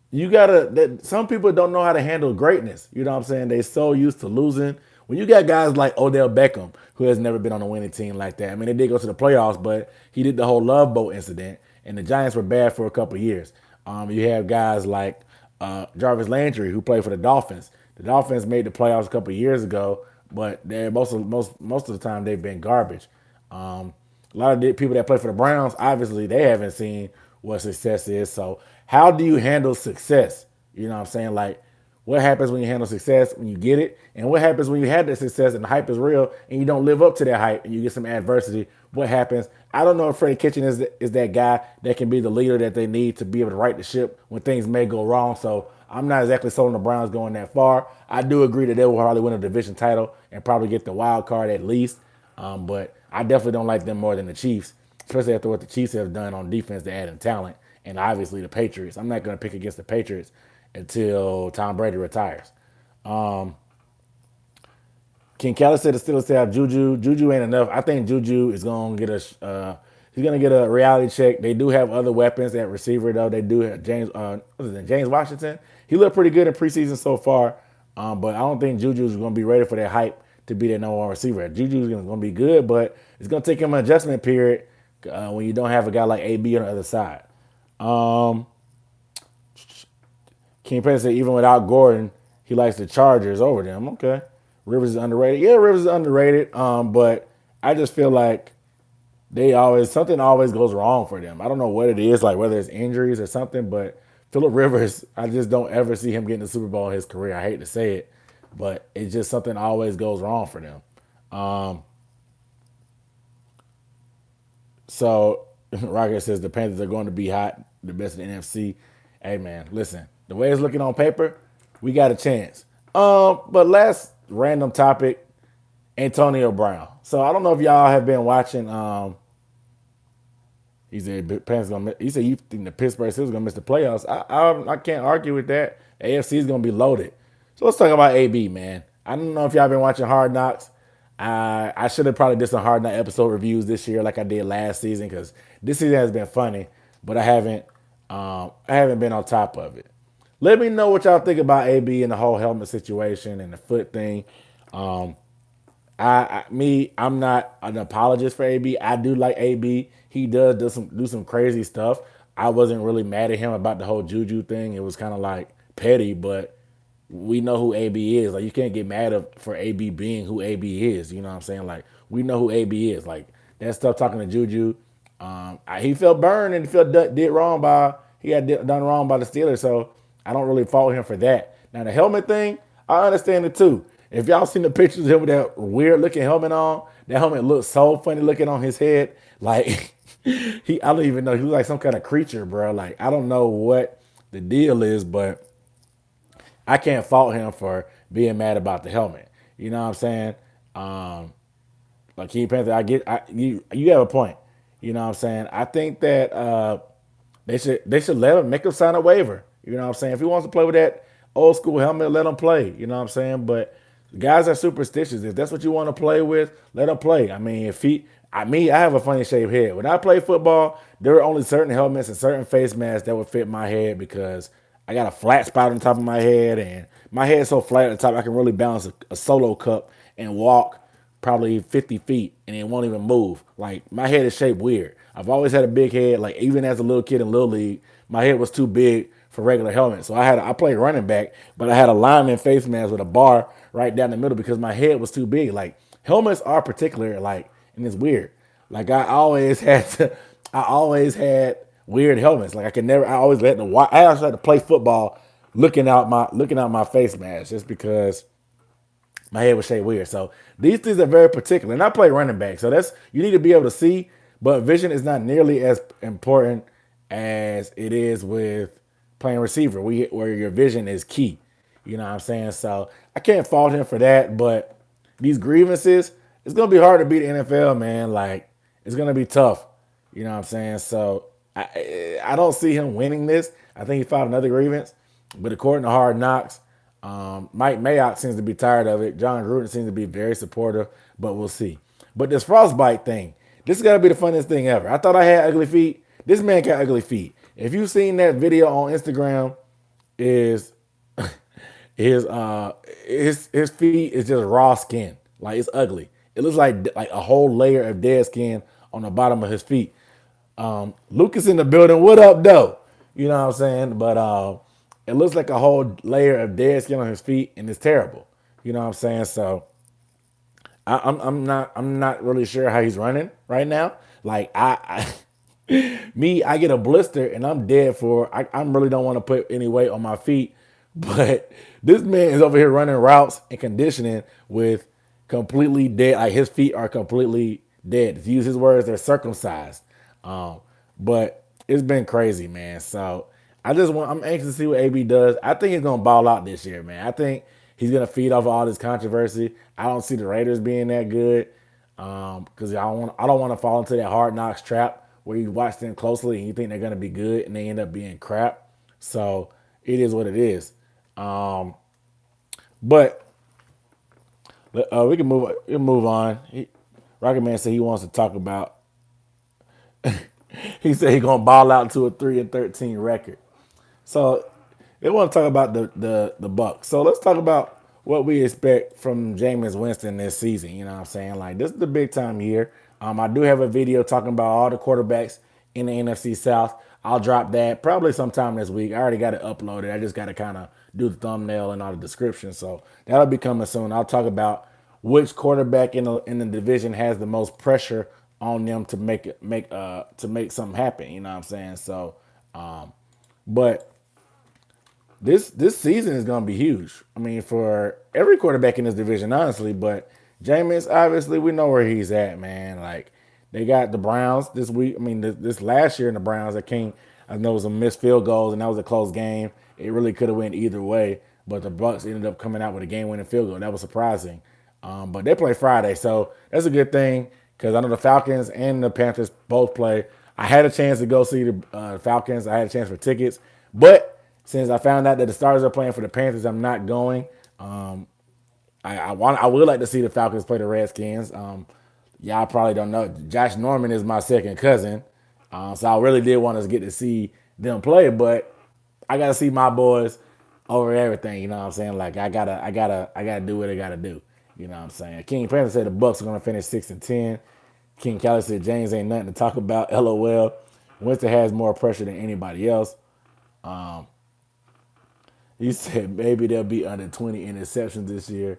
you gotta that some people don't know how to handle greatness. You know what I'm saying? They so used to losing. When you got guys like Odell Beckham, who has never been on a winning team like that. I mean, they did go to the playoffs, but he did the whole Love Boat incident, and the Giants were bad for a couple of years. You have guys like Jarvis Landry, who played for the Dolphins. The Dolphins made the playoffs a couple of years ago, but they're most of the time they've been garbage. A lot of the people that play for the Browns, obviously, they haven't seen what success is. So, how do you handle success? You know what I'm saying? Like, what happens when you handle success when you get it? And what happens when you had that success and the hype is real and you don't live up to that hype and you get some adversity? What happens? I don't know if Freddie Kitchen is that guy that can be the leader that they need to be able to right the ship when things may go wrong. So I'm not exactly sold on the Browns going that far. I do agree that they will probably win a division title and probably get the wild card at least. But I definitely don't like them more than the Chiefs, especially after what the Chiefs have done on defense to add in talent. And obviously the Patriots. I'm not going to pick against the Patriots until Tom Brady retires. King Kelly said the Steelers have Juju. Juju ain't enough. I think Juju is going to get he's going to get a reality check. They do have other weapons at receiver though. They do have James Washington. He looked pretty good in preseason so far. But I don't think Juju's going to be ready for that hype to be that number one receiver. Juju's going to be good, but it's going to take him an adjustment period when you don't have a guy like AB on the other side. Um, King Payne said even without Gordon, he likes the Chargers over them. Okay. Rivers is underrated. Yeah, Rivers is underrated. But I just feel like something always goes wrong for them. I don't know what it is, like whether it's injuries or something, but Phillip Rivers, I just don't ever see him getting the Super Bowl in his career. I hate to say it, but it's just something always goes wrong for them. Um, so Rocket says the Panthers are going to be hot, the best in the NFC. Hey man, listen, the way it's looking on paper, we got a chance. But last random topic, Antonio Brown. So I don't know if y'all have been watching. He said Panthers gonna. He said you think the Pittsburgh Steelers gonna miss the playoffs. I can't argue with that. AFC is gonna be loaded. So let's talk about AB, man. I don't know if y'all been watching Hard Knocks. I should have probably did some Hard Knock episode reviews this year, like I did last season, because this season has been funny, but I haven't. I haven't been on top of it. Let me know what y'all think about AB and the whole helmet situation and the foot thing. Um, I'm not an apologist for AB. I do like AB. He does do some crazy stuff. I wasn't really mad at him about the whole Juju thing. It was kind of like petty, but we know who AB is. Like you can't get mad for AB being who AB is. You know what I'm saying? Like we know who AB is. Like that stuff talking to Juju. He felt burned and did wrong by he had done wrong by the Steelers. So I don't really fault him for that. Now the helmet thing, I understand it too. If y'all seen the pictures of him with that weird looking helmet on, that helmet looks so funny looking on his head. Like I don't even know. He was like some kind of creature, bro. Like I don't know what the deal is, but I can't fault him for being mad about the helmet. You know what I'm saying? Um, like King Panther, you have a point. You know what I'm saying? I think that they should let him make him sign a waiver. You know what I'm saying? If he wants to play with that old school helmet, let him play. You know what I'm saying? But guys are superstitious. If that's what you want to play with, let him play. I mean, I have a funny shaped head. When I play football, there were only certain helmets and certain face masks that would fit my head because I got a flat spot on top of my head, and my head's so flat at the top I can really balance a solo cup and walk probably 50 feet and it won't even move. Like my head is shaped weird. I've always had a big head. Like even as a little kid in Little League, my head was too big for regular helmets. So I played running back, but I had a lineman face mask with a bar right down the middle because my head was too big. Like helmets are particular, like, and it's weird. Like I always had weird helmets. Like I always I also had to play football looking out my face mask just because my head was shaped weird. So these things are very particular. And I play running back. So you need to be able to see, but vision is not nearly as important as it is with playing receiver, where your vision is key. You know what I'm saying? So I can't fault him for that, but these grievances, it's gonna be hard to beat the NFL, man. Like it's gonna be tough. You know what I'm saying? So I don't see him winning this. I think he filed another grievance, but according to Hard Knocks, Mike Mayock seems to be tired of it. John Gruden seems to be very supportive, but we'll see. But this frostbite thing, this is gonna be the funniest thing ever. I thought I had ugly feet. This man got ugly feet. If you've seen that video on Instagram, is his feet is just raw skin. Like it's ugly. It looks like a whole layer of dead skin on the bottom of his feet. Lucas in the building. What up, though? You know what I'm saying? But it looks like a whole layer of dead skin on his feet, and it's terrible. You know what I'm saying? So I'm not really sure how he's running right now. Like I get a blister and I'm dead for. I really don't want to put any weight on my feet, but this man is over here running routes and conditioning with completely dead. Like his feet are completely dead. To use his words, they're circumcised. But it's been crazy, man. So I'm anxious to see what AB does. I think he's gonna ball out this year, man. I think he's gonna feed off of all this controversy. I don't see the Raiders being that good. Because I don't want to fall into that Hard Knocks trap where you watch them closely and you think they're gonna be good and they end up being crap. So it is what it is. But we can move on. Rocket Man said he wants to talk about. He said he's gonna ball out to a 3-13 record. So they want to talk about the Bucks. So let's talk about what we expect from Jameis Winston this season. You know what I'm saying? Like, this is the big time year. I do have a video talking about all the quarterbacks in the NFC South. I'll drop that probably sometime this week. I already got it uploaded. I just got to kind of do the thumbnail and all the description. So that'll be coming soon. I'll talk about which quarterback in the division has the most pressure on them to make something happen. You know what I'm saying? So, but this season is going to be huge. I mean, for every quarterback in this division, honestly. But Jameis, obviously, we know where he's at, man. Like, they got the Browns this week. I mean, this last year in the Browns, I know it was a missed field goals, and that was a close game. It really could have went either way, but the Bucks ended up coming out with a game-winning field goal. That was surprising. But they play Friday, so that's a good thing because I know the Falcons and the Panthers both play. I had a chance to go see the Falcons. I had a chance for tickets, but since I found out that the Stars are playing for the Panthers, I'm not going. I would like to see the Falcons play the Redskins. Y'all probably don't know. Josh Norman is my second cousin, so I really did want to get to see them play, but I gotta see my boys over everything. You know what I'm saying? Like I gotta do what I gotta do. You know what I'm saying? King Panther said the Bucks are gonna finish 6-10. King Kelly said James ain't nothing to talk about. LOL. Winston has more pressure than anybody else. He said maybe they'll be under 20 interceptions this year.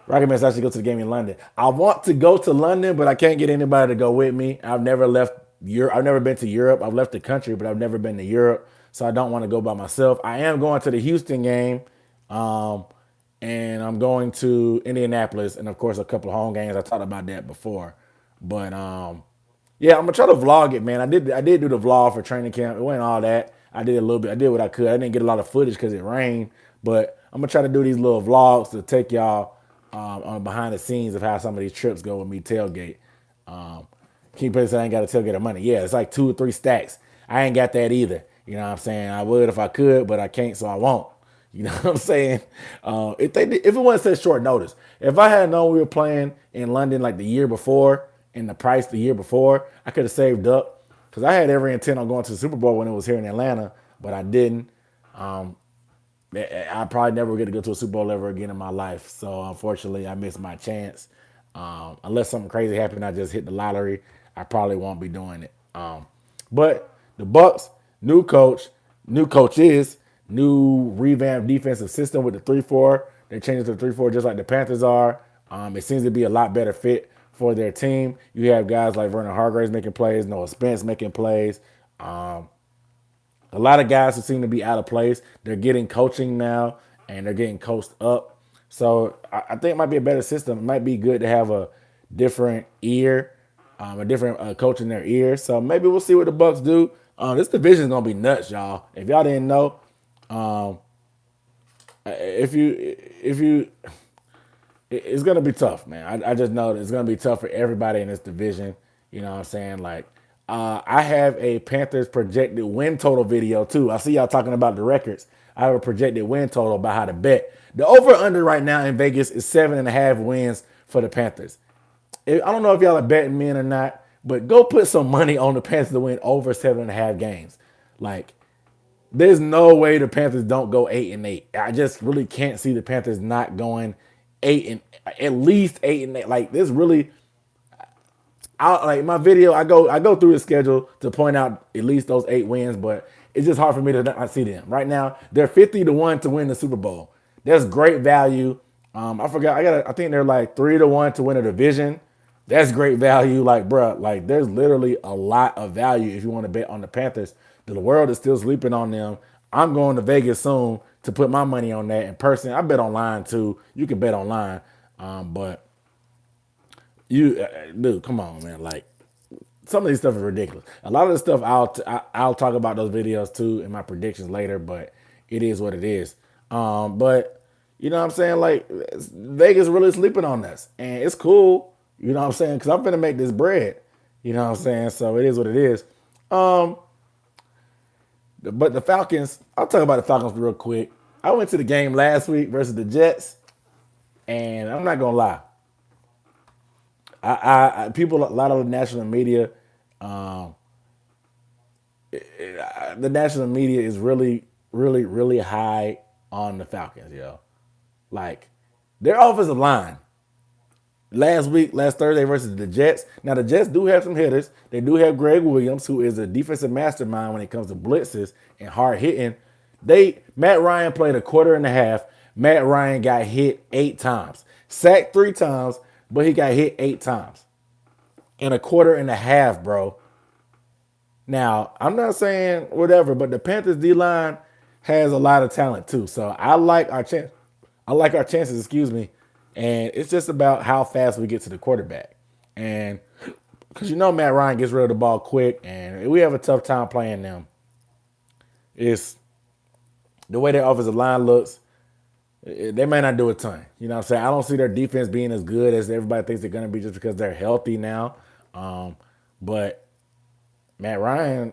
Rocket Man said I should go to the game in London. I want to go to London, but I can't get anybody to go with me. I've never left Europe. I've never been to Europe. I've left the country, but I've never been to Europe, so I don't want to go by myself. I am going to the Houston game, and I'm going to Indianapolis, and of course a couple of home games. I talked about that before, but yeah, I'm gonna try to vlog it, man. I did do the vlog for training camp. It wasn't all that. I did a little bit. I did what I could. I didn't get a lot of footage because it rained, but I'm gonna try to do these little vlogs to take y'all on behind the scenes of how some of these trips go with me tailgate. King Prince said I ain't got a tailgate of money. Yeah, it's like 2 or 3 stacks. I ain't got that either. You know what I'm saying? I would if I could, but I can't, so I won't. You know what I'm saying? If it wasn't such short notice, if I had known we were playing in London like the year before and the price the year before, I could have saved up because I had every intent on going to the Super Bowl when it was here in Atlanta, but I didn't. I probably never get to go to a Super Bowl ever again in my life. So unfortunately, I missed my chance. Unless something crazy happened, I just hit the lottery. I probably won't be doing it. But the Bucks, new coaches, new revamped defensive system with the 3-4. They changed it to 3-4 just like the Panthers are. It seems to be a lot better fit for their team. You have guys like Vernon Hargraves making plays, Noah Spence making plays. A lot of guys who seem to be out of place, they're getting coaching now and they're getting coached up. So I think it might be a better system. It might be good to have a different ear, a different coach in their ear. So maybe we'll see what the Bucks do. This division is gonna be nuts, y'all. If y'all didn't know, if you, it's gonna be tough, man. I just know that it's gonna be tough for everybody in this division. You know what I'm saying? Like, I have a Panthers projected win total video too. I see y'all talking about the records. I have a projected win total about how to bet. The over under right now in Vegas is 7.5 wins for the Panthers. I don't know if y'all are betting me in or not, but go put some money on the Panthers to win over 7.5 games. Like, there's no way the Panthers don't go 8-8. I just really can't see the Panthers not going 8 at least 8-8. Like, this really, like my video, I go through the schedule to point out at least those 8 wins, but it's just hard for me to not see them. Right now, they're 50-1 to win the Super Bowl. That's great value. I forgot. I think they're like 3-1 to win a division. That's great value. Like, bruh, like there's literally a lot of value if you want to bet on the Panthers. The world is still sleeping on them. I'm going to Vegas soon to put my money on that. In person, I bet online too. You can bet online, but dude, come on, man. Like, some of these stuff is ridiculous. A lot of the stuff I'll talk about those videos too in my predictions later, but it is what it is. But you know what I'm saying? Like, Vegas really sleeping on us, and it's cool. You know what I'm saying? Because I'm finna make this bread. You know what I'm saying? So it is what it is. But the Falcons, I'll talk about the Falcons real quick. I went to the game last week versus the Jets, and I'm not gonna lie. People, a lot of the national media, the national media is really, really, really high on the Falcons, yo. Like, Their offensive line last Thursday versus the Jets. Now the Jets do have some hitters. They do have Greg Williams, who is a defensive mastermind when it comes to blitzes and hard hitting. Matt Ryan played a quarter and a half. Matt Ryan got hit 8 times, sacked 3 times, but he got hit 8 times in a quarter and a half, bro. Now I'm not saying whatever, but the Panthers D line has a lot of talent too. So I like our chance. I like our chances, excuse me. And it's just about how fast we get to the quarterback. And because Matt Ryan gets rid of the ball quick, and we have a tough time playing them. It's the way their offensive line looks. They may not do a ton. You know what I'm saying? I don't see their defense being as good as everybody thinks they're going to be just because they're healthy now. But Matt Ryan,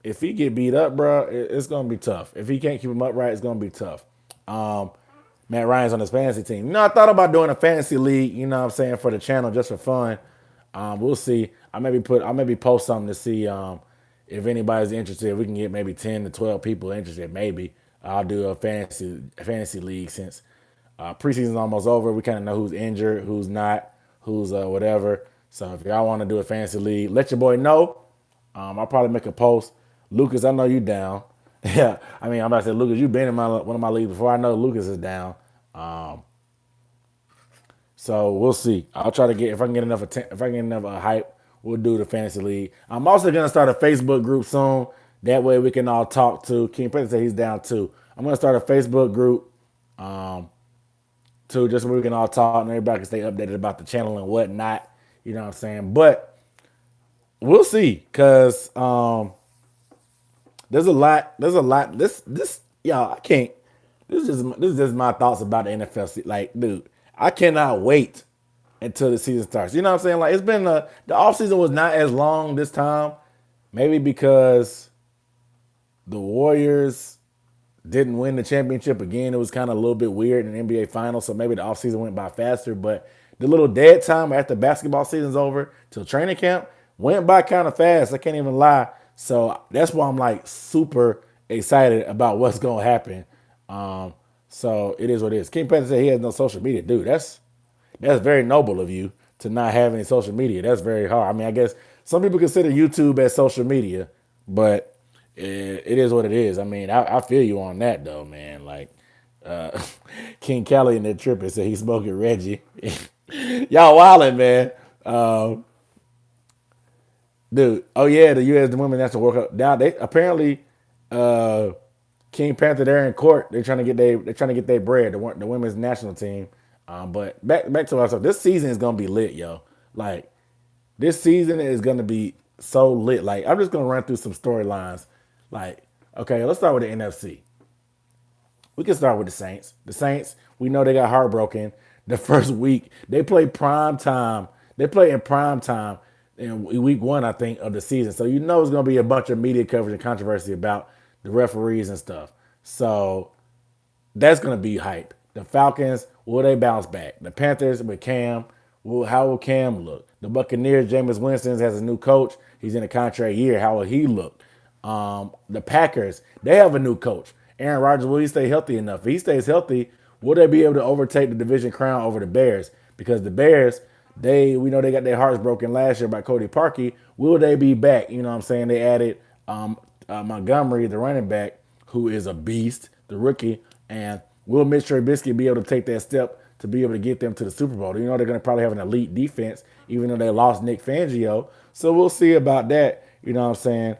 if he get beat up, bro, it's going to be tough. If he can't keep him upright, it's going to be tough. Matt Ryan's on his fantasy team. I thought about doing a fantasy league, for the channel just for fun. We'll see. I maybe post something to see if anybody's interested. We can get maybe 10 to 12 people interested. Maybe I'll do a fantasy league since preseason's almost over. We kind of know who's injured, who's not, who's whatever. So if y'all want to do a fantasy league, let your boy know. I'll probably make a post. Lucas, I know you down. Yeah, I'm about to say, Lucas, you've been in one of my leagues before. I know Lucas is down. So we'll see. I'll try to get if I can get enough hype, we'll do the fantasy league. I'm also gonna start a Facebook group soon. That way we can all talk to. King President said he's down too. I'm gonna start a Facebook group, too, just so we can all talk and everybody can stay updated about the channel and whatnot. You know what I'm saying? But we'll see, cause there's a lot. This y'all, I can't. This is just my thoughts about the NFL. Like, dude, I cannot wait until the season starts. You know what I'm saying? Like, it's been the offseason was not as long this time. Maybe because the Warriors didn't win the championship again. It was kind of a little bit weird in the NBA Finals, so maybe the offseason went by faster. But the little dead time after basketball season's over till training camp went by kind of fast. I can't even lie. So that's why I'm like super excited about what's going to happen. So it is what it is. King Panther said he has no social media. Dude, that's very noble of you to not have any social media. That's very hard. I guess some people consider YouTube as social media, but it is what it is. I feel you on that though, man. Like King Kelly in that trip and said he's smoking Reggie. Y'all wildin', man. Dude, oh yeah, the U.S. the Women's National World Cup. Now they apparently King Panther, they're in court. They're trying to get their bread. The women's national team. But back to ourselves. This season is gonna be lit, yo. Like this season is gonna be so lit. Like I'm just gonna run through some storylines. Like okay, let's start with the NFC. We can start with the Saints. The Saints, we know they got heartbroken the first week. They played prime time. They played in prime time in week 1, I think, of the season. So you know it's gonna be a bunch of media coverage and controversy about the referees and stuff. So that's going to be hype. The Falcons, will they bounce back? The Panthers with Cam, how will Cam look? The Buccaneers, Jameis Winston has a new coach. He's in a contract year. How will he look? The Packers, they have a new coach. Aaron Rodgers, will he stay healthy enough? If he stays healthy, will they be able to overtake the division crown over the Bears? Because the Bears, we know they got their hearts broken last year by Cody Parkey. Will they be back? You know what I'm saying? They added Montgomery, the running back, who is a beast, the rookie, and will Mitch Trubisky be able to take that step to be able to get them to the Super Bowl? You know they're going to probably have an elite defense, even though they lost Nick Fangio. So we'll see about that. You know what I'm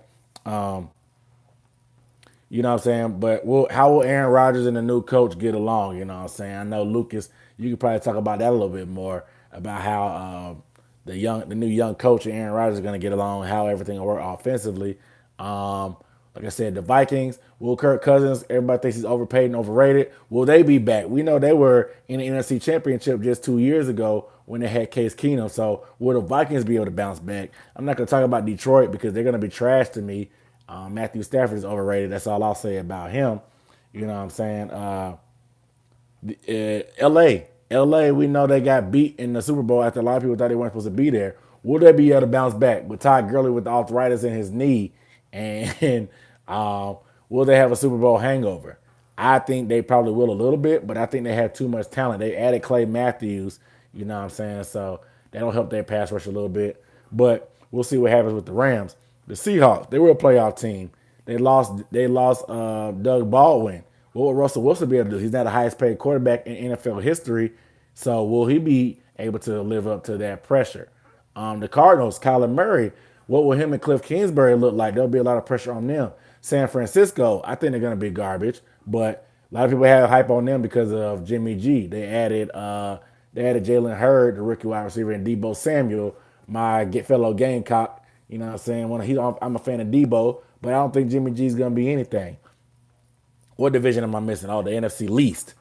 saying? But how will Aaron Rodgers and the new coach get along? You know what I'm saying? I know Lucas, you could probably talk about that a little bit more about how the new young coach and Aaron Rodgers is going to get along, how everything will work offensively. Like I said, the Vikings, will Kirk Cousins, everybody thinks he's overpaid and overrated. Will they be back? We know they were in the NFC Championship just 2 years ago when they had Case Keenum. So will the Vikings be able to bounce back? I'm not going to talk about Detroit because they're going to be trash to me. Matthew Stafford is overrated. That's all I'll say about him. You know what I'm saying? LA, we know they got beat in the Super Bowl after a lot of people thought they weren't supposed to be there. Will they be able to bounce back with Todd Gurley with the arthritis in his knee? And will they have a Super Bowl hangover? I think they probably will a little bit, but I think they have too much talent. They added Clay Matthews, you know what I'm saying? So that'll help their pass rush a little bit. But we'll see what happens with the Rams. The Seahawks, they were a playoff team. They lost Doug Baldwin. What will Russell Wilson be able to do? He's not the highest paid quarterback in NFL history. So will he be able to live up to that pressure? The Cardinals, Kyler Murray, what will him and Cliff Kingsbury look like? There'll be a lot of pressure on them. San Francisco, I think they're going to be garbage, but a lot of people have hype on them because of Jimmy G. They added Jalen Hurd, the rookie wide receiver, and Debo Samuel, my fellow Gamecock. You know what I'm saying? I'm a fan of Debo, but I don't think Jimmy G is going to be anything. What division am I missing? Oh, the NFC least.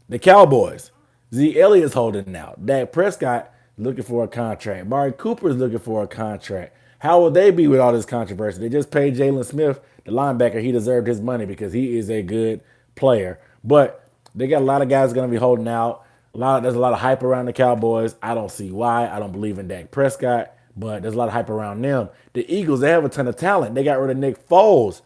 The Cowboys. Zeke Elliott's holding out. Dak Prescott looking for a contract. Mari Cooper is looking for a contract. How will they be with all this controversy? They just paid Jalen Smith, the linebacker. He deserved his money because he is a good player. But they got a lot of guys going to be holding out. There's a lot of hype around the Cowboys. I don't see why. I don't believe in Dak Prescott, but there's a lot of hype around them. The Eagles, they have a ton of talent. They got rid of Nick Foles.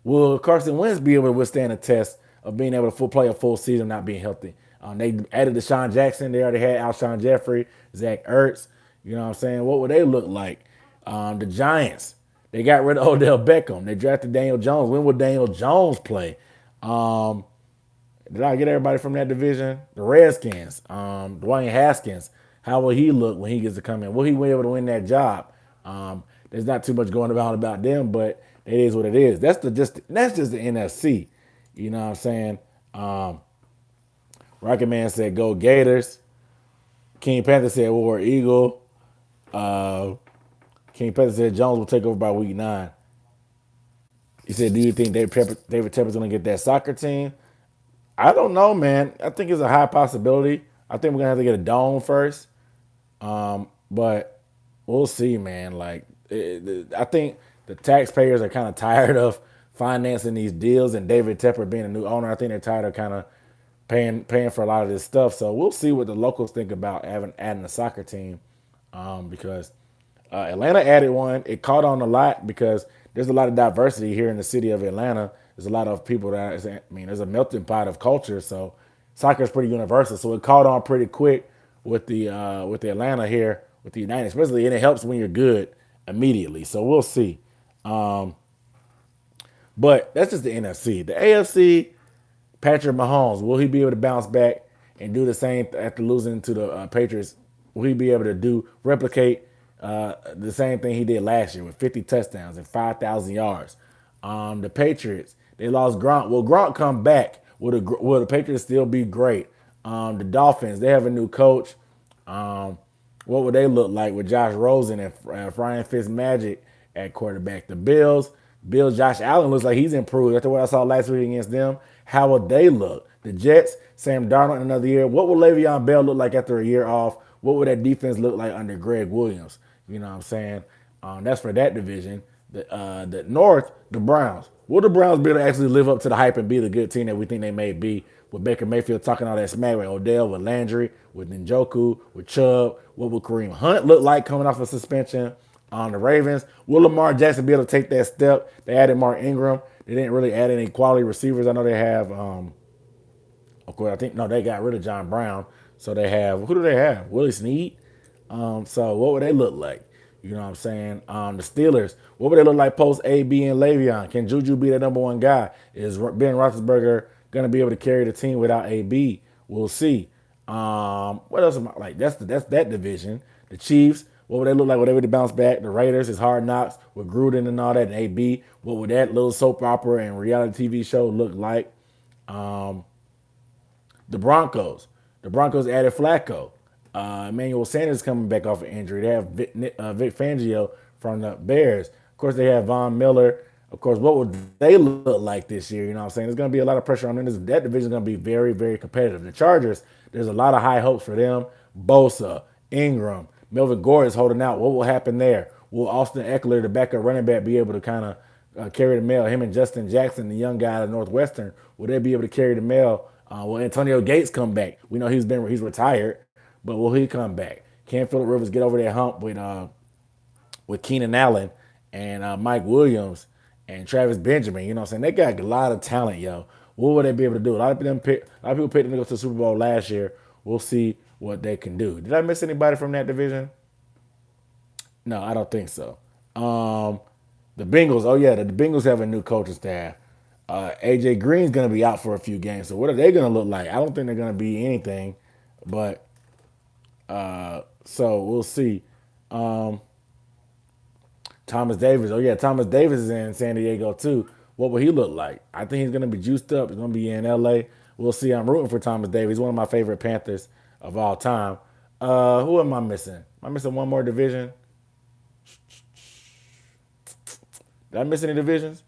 Will Carson Wentz be able to withstand a test of being able to play a full season not being healthy? They added Deshaun Jackson. They already had Alshon Jeffrey, Zach Ertz. You know what I'm saying? What would they look like? The Giants. They got rid of Odell Beckham. They drafted Daniel Jones. When will Daniel Jones play? Did I get everybody from that division? The Redskins. Dwayne Haskins. How will he look when he gets to come in? Will he be able to win that job? There's not too much going about them, but it is what it is. That's just the NFC. You know what I'm saying? Rocket Man said go Gators. King Panther said War Eagle. King Panther said Jones will take over by week 9. He said, do you think David Tepper's going to get that soccer team? I don't know, man. I think it's a high possibility. I think we're going to have to get a dome first. But we'll see, man. I think the taxpayers are kind of tired of financing these deals, and David Tepper being a new owner, I think they're tired of kind of paying for a lot of this stuff. So we'll see what the locals think about adding a soccer team, because Atlanta added one. It caught on a lot because there's a lot of diversity here in the city of Atlanta. There's a lot of people there's a melting pot of culture. So soccer is pretty universal. So it caught on pretty quick with the Atlanta here with the United, especially, and it helps when you're good immediately. So we'll see. But that's just the NFC. The AFC, Patrick Mahomes, will he be able to bounce back and do the same after losing to the Patriots? Will he be able to replicate the same thing he did last year with 50 touchdowns and 5,000 yards? The Patriots, they lost Gronk. Will Gronk come back? Will the Patriots still be great? The Dolphins, they have a new coach. What would they look like with Josh Rosen and Ryan Fitzmagic at quarterback? The Bills, Josh Allen looks like he's improved after what I saw last week against them. How will they look? The Jets, Sam Darnold another year. What will Le'Veon Bell look like after a year off? What would that defense look like under Greg Williams? You know what I'm saying? That's for that division. The North, the Browns. Will the Browns be able to actually live up to the hype and be the good team that we think they may be? With Baker Mayfield talking all that smack with Odell, with Landry, with Njoku, with Chubb. What will Kareem Hunt look like coming off a suspension? On the Ravens, will Lamar Jackson be able to take that step? They added Mark Ingram. They didn't really add any quality receivers. I know they have, of course, they got rid of John Brown. So they have, who do they have? Willie Snead. So what would they look like? You know what I'm saying? The Steelers, what would they look like post AB and Le'Veon? Can Juju be the number one guy? Is Ben Roethlisberger going to be able to carry the team without AB? We'll see. What else am I like? That's that division. The Chiefs, what would they look like? Would they really bounce back? The Raiders is Hard Knocks with Gruden and all that, and AB. What would that little soap opera and reality TV show look like? The Broncos. The Broncos added Flacco. Emmanuel Sanders coming back off an injury. They have Vic Fangio from the Bears. Of course, they have Von Miller. Of course, what would they look like this year? You know what I'm saying? There's going to be a lot of pressure on them. That division is going to be very, very competitive. The Chargers, there's a lot of high hopes for them. Bosa, Ingram, Melvin Gordon is holding out. What will happen there? Will Austin Eckler, the backup running back, be able to kind of carry the mail? Him and Justin Jackson, the young guy out of Northwestern, will they be able to carry the mail? Will Antonio Gates come back? We know he's retired, but will he come back? Can Phillip Rivers get over that hump with Keenan Allen and Mike Williams and Travis Benjamin? You know what I'm saying? They got a lot of talent, yo. What would they be able to do? A lot of people picked them to go to the Super Bowl last year. We'll see what they can do. Did I miss anybody from that division? No, I don't think so. Um, the Bengals. Oh yeah, the Bengals have a new coaching staff. AJ Green's gonna be out for a few games. So what are they gonna look like? I don't think they're gonna be anything, but so we'll see. Um, Thomas Davis. Oh yeah, Thomas Davis is in San Diego too. What will he look like? I think he's gonna be juiced up. He's gonna be in LA. We'll see. I'm rooting for Thomas Davis. He's one of my favorite Panthers of all time. Who am I missing? Am I missing one more division? Did I miss any divisions?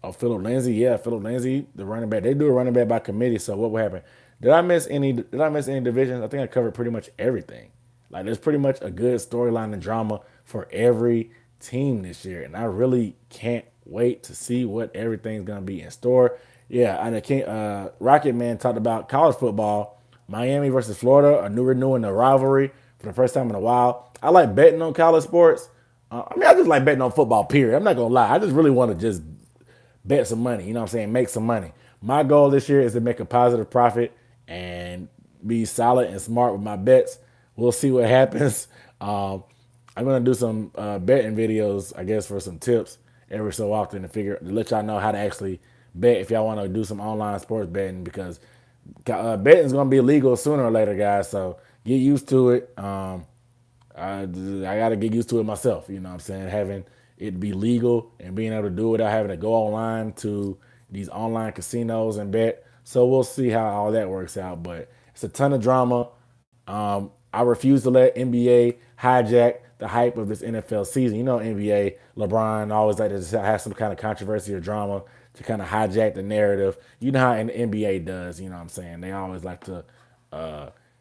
Oh, Philip Lindsay. Yeah, Philip Lindsay, the running back. They do a running back by committee. So what will happen? Did I miss any divisions? I think I covered pretty much everything. Like there's pretty much a good storyline and drama for every team this year, and I really can't wait to see what everything's gonna be in store. Yeah, and Rocket Man talked about college football, Miami versus Florida, a new renewing the rivalry for the first time in a while. I like betting on college sports. I just like betting on football. Period. I'm not gonna lie. I just really want to just bet some money. You know what I'm saying? Make some money. My goal this year is to make a positive profit and be solid and smart with my bets. We'll see what happens. I'm gonna do some betting videos, I guess, for some tips every so often to let y'all know how to actually bet if y'all want to do some online sports betting because betting is gonna be illegal sooner or later, guys. So get used to it. I got to get used to it myself. You know what I'm saying? Having it be legal and being able to do it without having to go online to these online casinos and bet. So we'll see how all that works out. But it's a ton of drama. I refuse to let NBA hijack the hype of this NFL season. You know, NBA, LeBron always like to have some kind of controversy or drama to kind of hijack the narrative. You know how an NBA does. You know what I'm saying? They always like to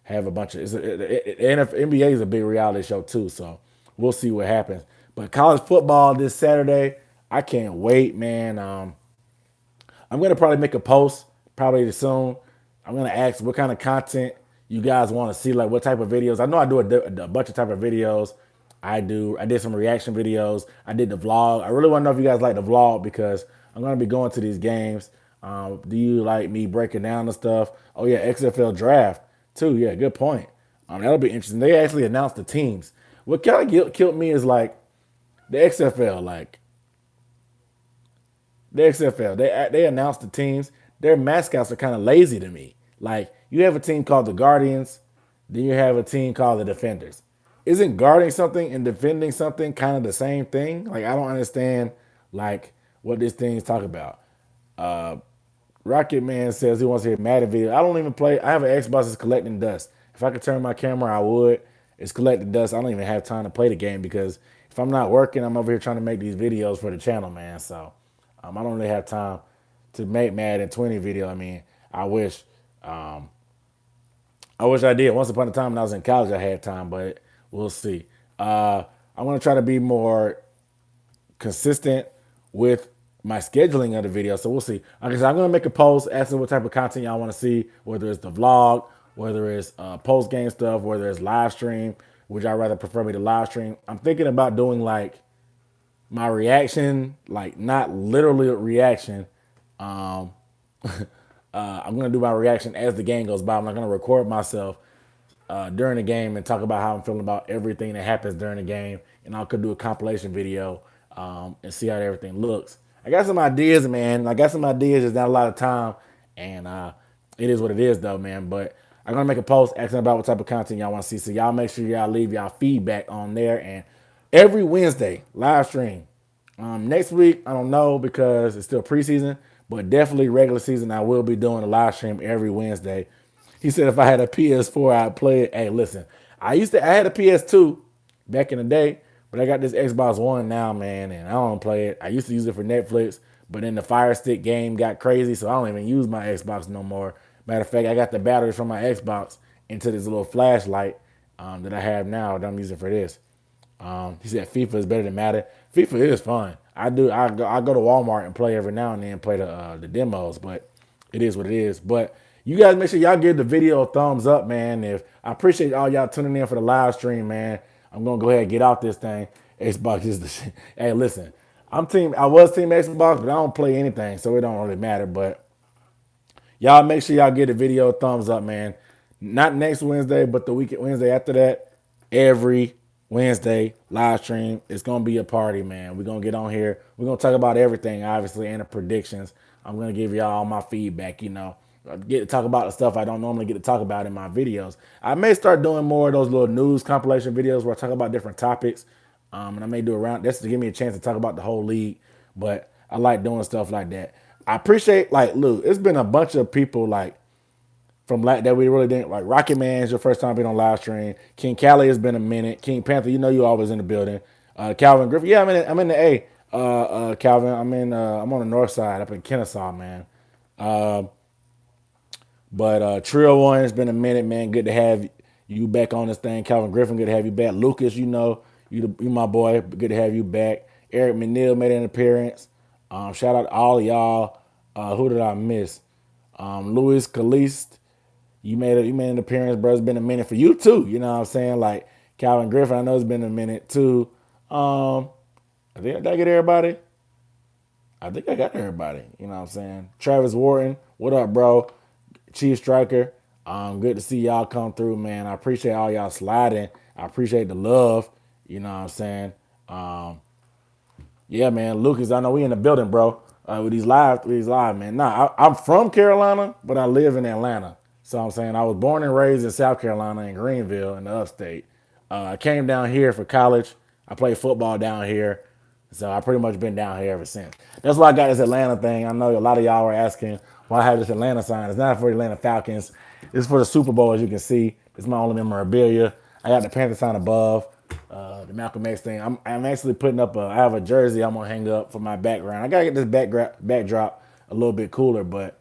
have a bunch of. NBA is a big reality show too, so we'll see what happens. But college football this Saturday, I can't wait, man. I'm gonna probably make a post probably soon. I'm gonna ask what kind of content you guys want to see, like what type of videos. I know I do a bunch of type of videos. I did some reaction videos. I did the vlog. I really want to know if you guys like the vlog because I'm gonna be going to these games. Do you like me breaking down the stuff? Oh yeah, XFL draft too. Yeah, good point. That'll be interesting. They actually announced the teams. What kind of killed me is like the XFL, like the XFL. They announced the teams. Their mascots are kind of lazy to me. Like you have a team called the Guardians, then you have a team called the Defenders. Isn't guarding something and defending something kind of the same thing? Like I don't understand like what this thing's talking about. Rocket Man says he wants to hear Madden video. I don't even play. I have an Xbox that's collecting dust. If I could turn my camera, I would. It's collecting dust. I don't even have time to play the game because if I'm not working, I'm over here trying to make these videos for the channel, man. So I don't really have time to make Madden 20 video. I mean, I wish. I wish I did. Once upon a time when I was in college, I had time, but we'll see. I'm gonna try to be more consistent with my scheduling of the video. So we'll see. Like I said, I'm gonna make a post asking what type of content y'all want to see, whether it's the vlog, whether it's post game stuff, whether it's live stream, which I rather prefer me to live stream. I'm thinking about doing like my reaction, like not literally a reaction. Um, I'm gonna do my reaction as the game goes by. I'm not gonna record myself during the game and talk about how I'm feeling about everything that happens during the game. And I could do a compilation video and see how everything looks. I got some ideas, man. I got some ideas. There's not a lot of time, and it is what it is, though, man. But I'm gonna make a post asking about what type of content y'all want to see. So y'all make sure y'all leave y'all feedback on there. And every Wednesday live stream. Next week I don't know because it's still preseason, but definitely regular season. I will be doing a live stream every Wednesday. He said if I had a PS4, I'd play it. Hey, listen, I had a PS2 back in the day, but I got this Xbox One now, man, and I don't play it. I used to use it for Netflix, but then the Fire Stick game got crazy, so I don't even use my Xbox no more. Matter of fact, I got the batteries from my Xbox into this little flashlight that I have now that I'm using for this. He said FIFA is better than Madden. FIFA is fun. I do. I go to Walmart and play every now and then, play the demos, but it is what it is. But you guys make sure y'all give the video a thumbs up, man. If I appreciate all y'all tuning in for the live stream, man. I'm gonna go ahead and get off this thing. Xbox is the shit. Hey, listen, I was team Xbox, but I don't play anything, so it don't really matter. But Y'all make sure y'all get the video a thumbs up, man. Not next Wednesday, but the week Wednesday after that. Every Wednesday live stream. It's gonna be a party, man. We're gonna get on here. We're gonna talk about everything, obviously, and the predictions. I'm gonna give y'all all my feedback. I get to talk about the stuff I don't normally get to talk about in my videos. I may start doing more of those little news compilation videos where I talk about different topics. And I may do around that's to give me a chance to talk about the whole league. But I like doing stuff like that. I appreciate like Lou. It's been a bunch of people like from that we really didn't like. Rocket Man's your first time being on live stream. King Cali has been a minute. King Panther, you always in the building. Calvin Griffin, yeah, I'm in the A. Calvin, I'm on the north side up in Kennesaw, man. But Trill One, it's been a minute, man. Good to have you back on this thing. Calvin Griffin, good to have you back. Lucas, you my boy. Good to have you back. Eric McNeil made an appearance. Shout out to all of y'all. Who did I miss? Luis Caliste, you made an appearance, bro. It's been a minute for you too. You know what I'm saying? Like Calvin Griffin, I know it's been a minute too. Did I get everybody? I think I got everybody. You know what I'm saying? Travis Wharton, what up, bro? Chief Striker, good to see y'all come through, man. I appreciate all y'all sliding. I appreciate the love. You know what I'm saying? Yeah, man. Lucas, I know we in the building, bro. With these live, man. Nah, I'm from Carolina, but I live in Atlanta. So I'm saying I was born and raised in South Carolina in Greenville in the upstate. I came down here for college. I played football down here. So I pretty much been down here ever since. That's why I got this Atlanta thing. I know a lot of y'all were asking why I have this Atlanta sign. It's not for the Atlanta Falcons. It's for the Super Bowl, as you can see. It's my only memorabilia. I got the Panther sign above. The Malcolm X thing. I'm actually putting up I have a jersey I'm gonna hang up for my background. I gotta get this backdrop a little bit cooler, but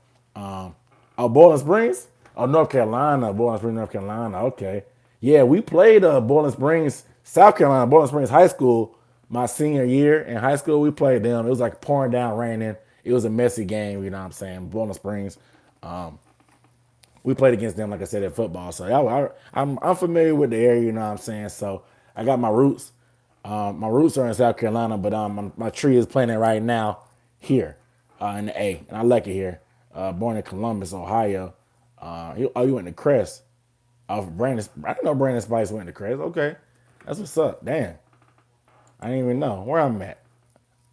Bowling Springs? Oh, North Carolina, Bowling Springs, North Carolina. Okay. Yeah, we played Bowling Springs, South Carolina, Bowling Springs High School my senior year in high school. We played them. It was like pouring down, raining. It was a messy game, you know what I'm saying? Bowling Springs. We played against them, like I said, in football. So I'm familiar with the area, you know what I'm saying? So I got my roots. My roots are in South Carolina, but my tree is planted right now here in the A. And I like it here. Born in Columbus, Ohio. You went to Crest. Brandon, I didn't know Brandon Spice went to Crest. Okay. That's what's up. Damn. I didn't even know where I'm at.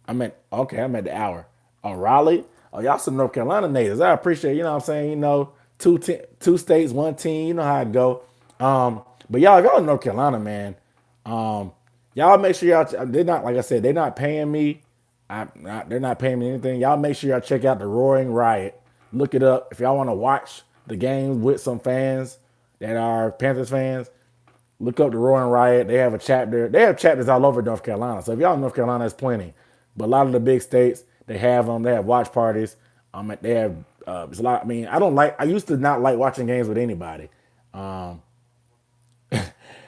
I'm at the hour. Oh, Raleigh. Oh, y'all some North Carolina natives. I appreciate, you know what I'm saying? Two states, one team. You know how it go. But y'all, if y'all in North Carolina, man, y'all make sure y'all, they're not, like I said, they're not paying me. They're not paying me anything. Y'all make sure y'all check out the Roaring Riot. Look it up. If y'all want to watch the games with some fans that are Panthers fans, look up the Roaring Riot. They have a chapter. They have chapters all over North Carolina. So if y'all in North Carolina, that's plenty. But a lot of the big states, they have them. They have watch parties. They have it's a lot. I mean, I don't like. I used to not like watching games with anybody. I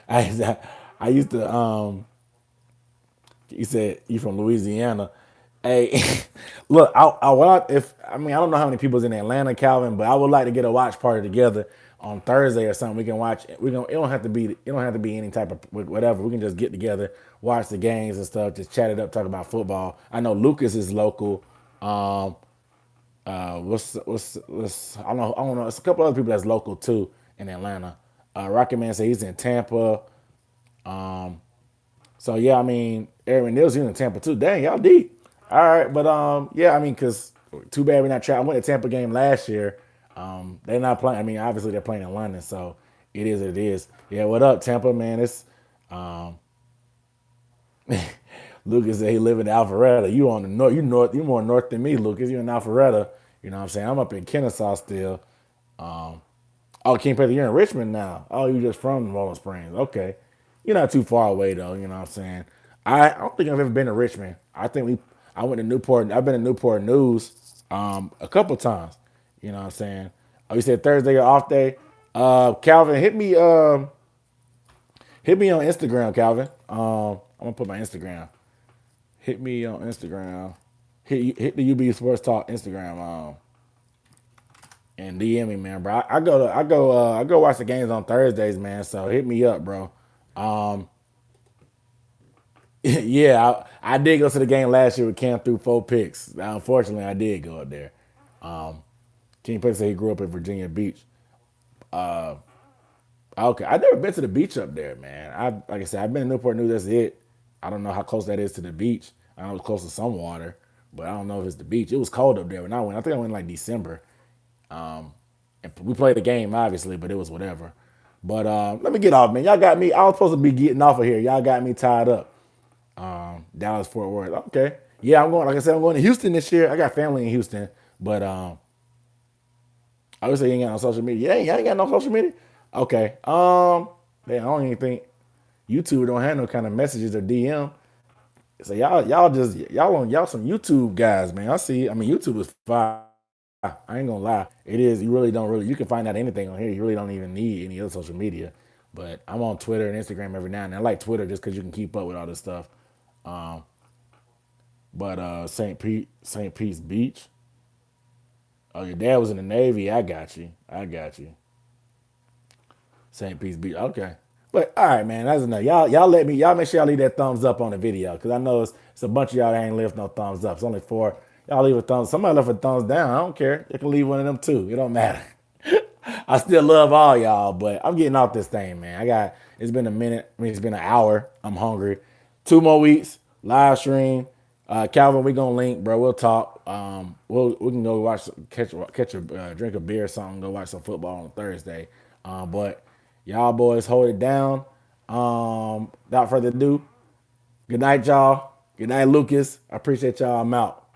I used to. You said you from Louisiana. Hey, look, if I mean I don't know how many people's in Atlanta, Calvin, but I would like to get a watch party together on Thursday or something. We can watch. It don't have to be. It don't have to be any type of whatever. We can just get together, watch the games and stuff, just chat it up, talk about football. I know Lucas is local. What's I don't know. It's a couple other people that's local too in Atlanta. Rocket Man said he's in Tampa. So yeah, I mean, Aaron Nils in Tampa too. Dang, y'all deep. All right, but yeah, I mean, cause too bad we're not trying. I went to Tampa game last year. They're not playing. I mean, obviously they're playing in London, so it is what it is. Yeah, what up, Tampa, man? It's Lucas said he live in Alpharetta. You on the north? You more north than me, Lucas. You in Alpharetta. You know what I'm saying? I'm up in Kennesaw still. Oh, King Panther, you're in Richmond now. Oh, you just from Rolling Springs. Okay. You're not too far away though, you know what I'm saying? I don't think I've ever been to Richmond. I went to Newport. I've been to Newport News a couple times. You know what I'm saying? Oh, you said Thursday or off day? Calvin, hit me on Instagram, Calvin. I'm gonna put my Instagram. Hit me on Instagram. Hit the UB Sports Talk Instagram. And DM me, man, bro. I go watch the games on Thursdays, man. So hit me up, bro. Yeah, I did go to the game last year with Cam through 4 picks. Unfortunately, I did go up there. King Prince said he grew up in Virginia Beach. Okay, I've never been to the beach up there, man. Like I said, I've been in Newport News. That's it. I don't know how close that is to the beach. I know it's close to some water, but I don't know if it's the beach. It was cold up there when I went. I think I went in like December. And we played the game obviously, but it was whatever. But let me get off, man. Y'all got me. I was supposed to be getting off of here. Y'all got me tied up. Dallas Fort Worth. Okay. Yeah, I'm going. Like I said, I'm going to Houston this year. I got family in Houston, but I would say you ain't got no social media. Yeah, you ain't got no social media. Okay. Man, I don't even think YouTube don't have no kind of messages or DM. So y'all some YouTube guys, man. I see. I mean, YouTube is fire. I ain't gonna lie. It is. You really don't really. You can find out anything on here. You really don't even need any other social media. But I'm on Twitter and Instagram every now and then. I like Twitter just because you can keep up with all this stuff. But St. Pete's Beach. Oh, your dad was in the Navy. I got you. I got you. St. Pete's Beach. Okay. But all right, man, that's enough. Y'all let me. Y'all make sure y'all leave that thumbs up on the video because I know it's a bunch of y'all that ain't left no thumbs up. It's only four. Y'all leave a thumbs. Somebody left a thumbs down. I don't care. You can leave one of them too. It don't matter. I still love all y'all, but I'm getting off this thing, man. It's been a minute. I mean, it's been an hour. I'm hungry. 2 more weeks, live stream. Calvin, we gonna link, bro. We'll talk. We can go catch a drink a beer or something. Go watch some football on Thursday. But y'all boys hold it down. Without further ado, good night, y'all. Good night, Lucas. I appreciate y'all. I'm out.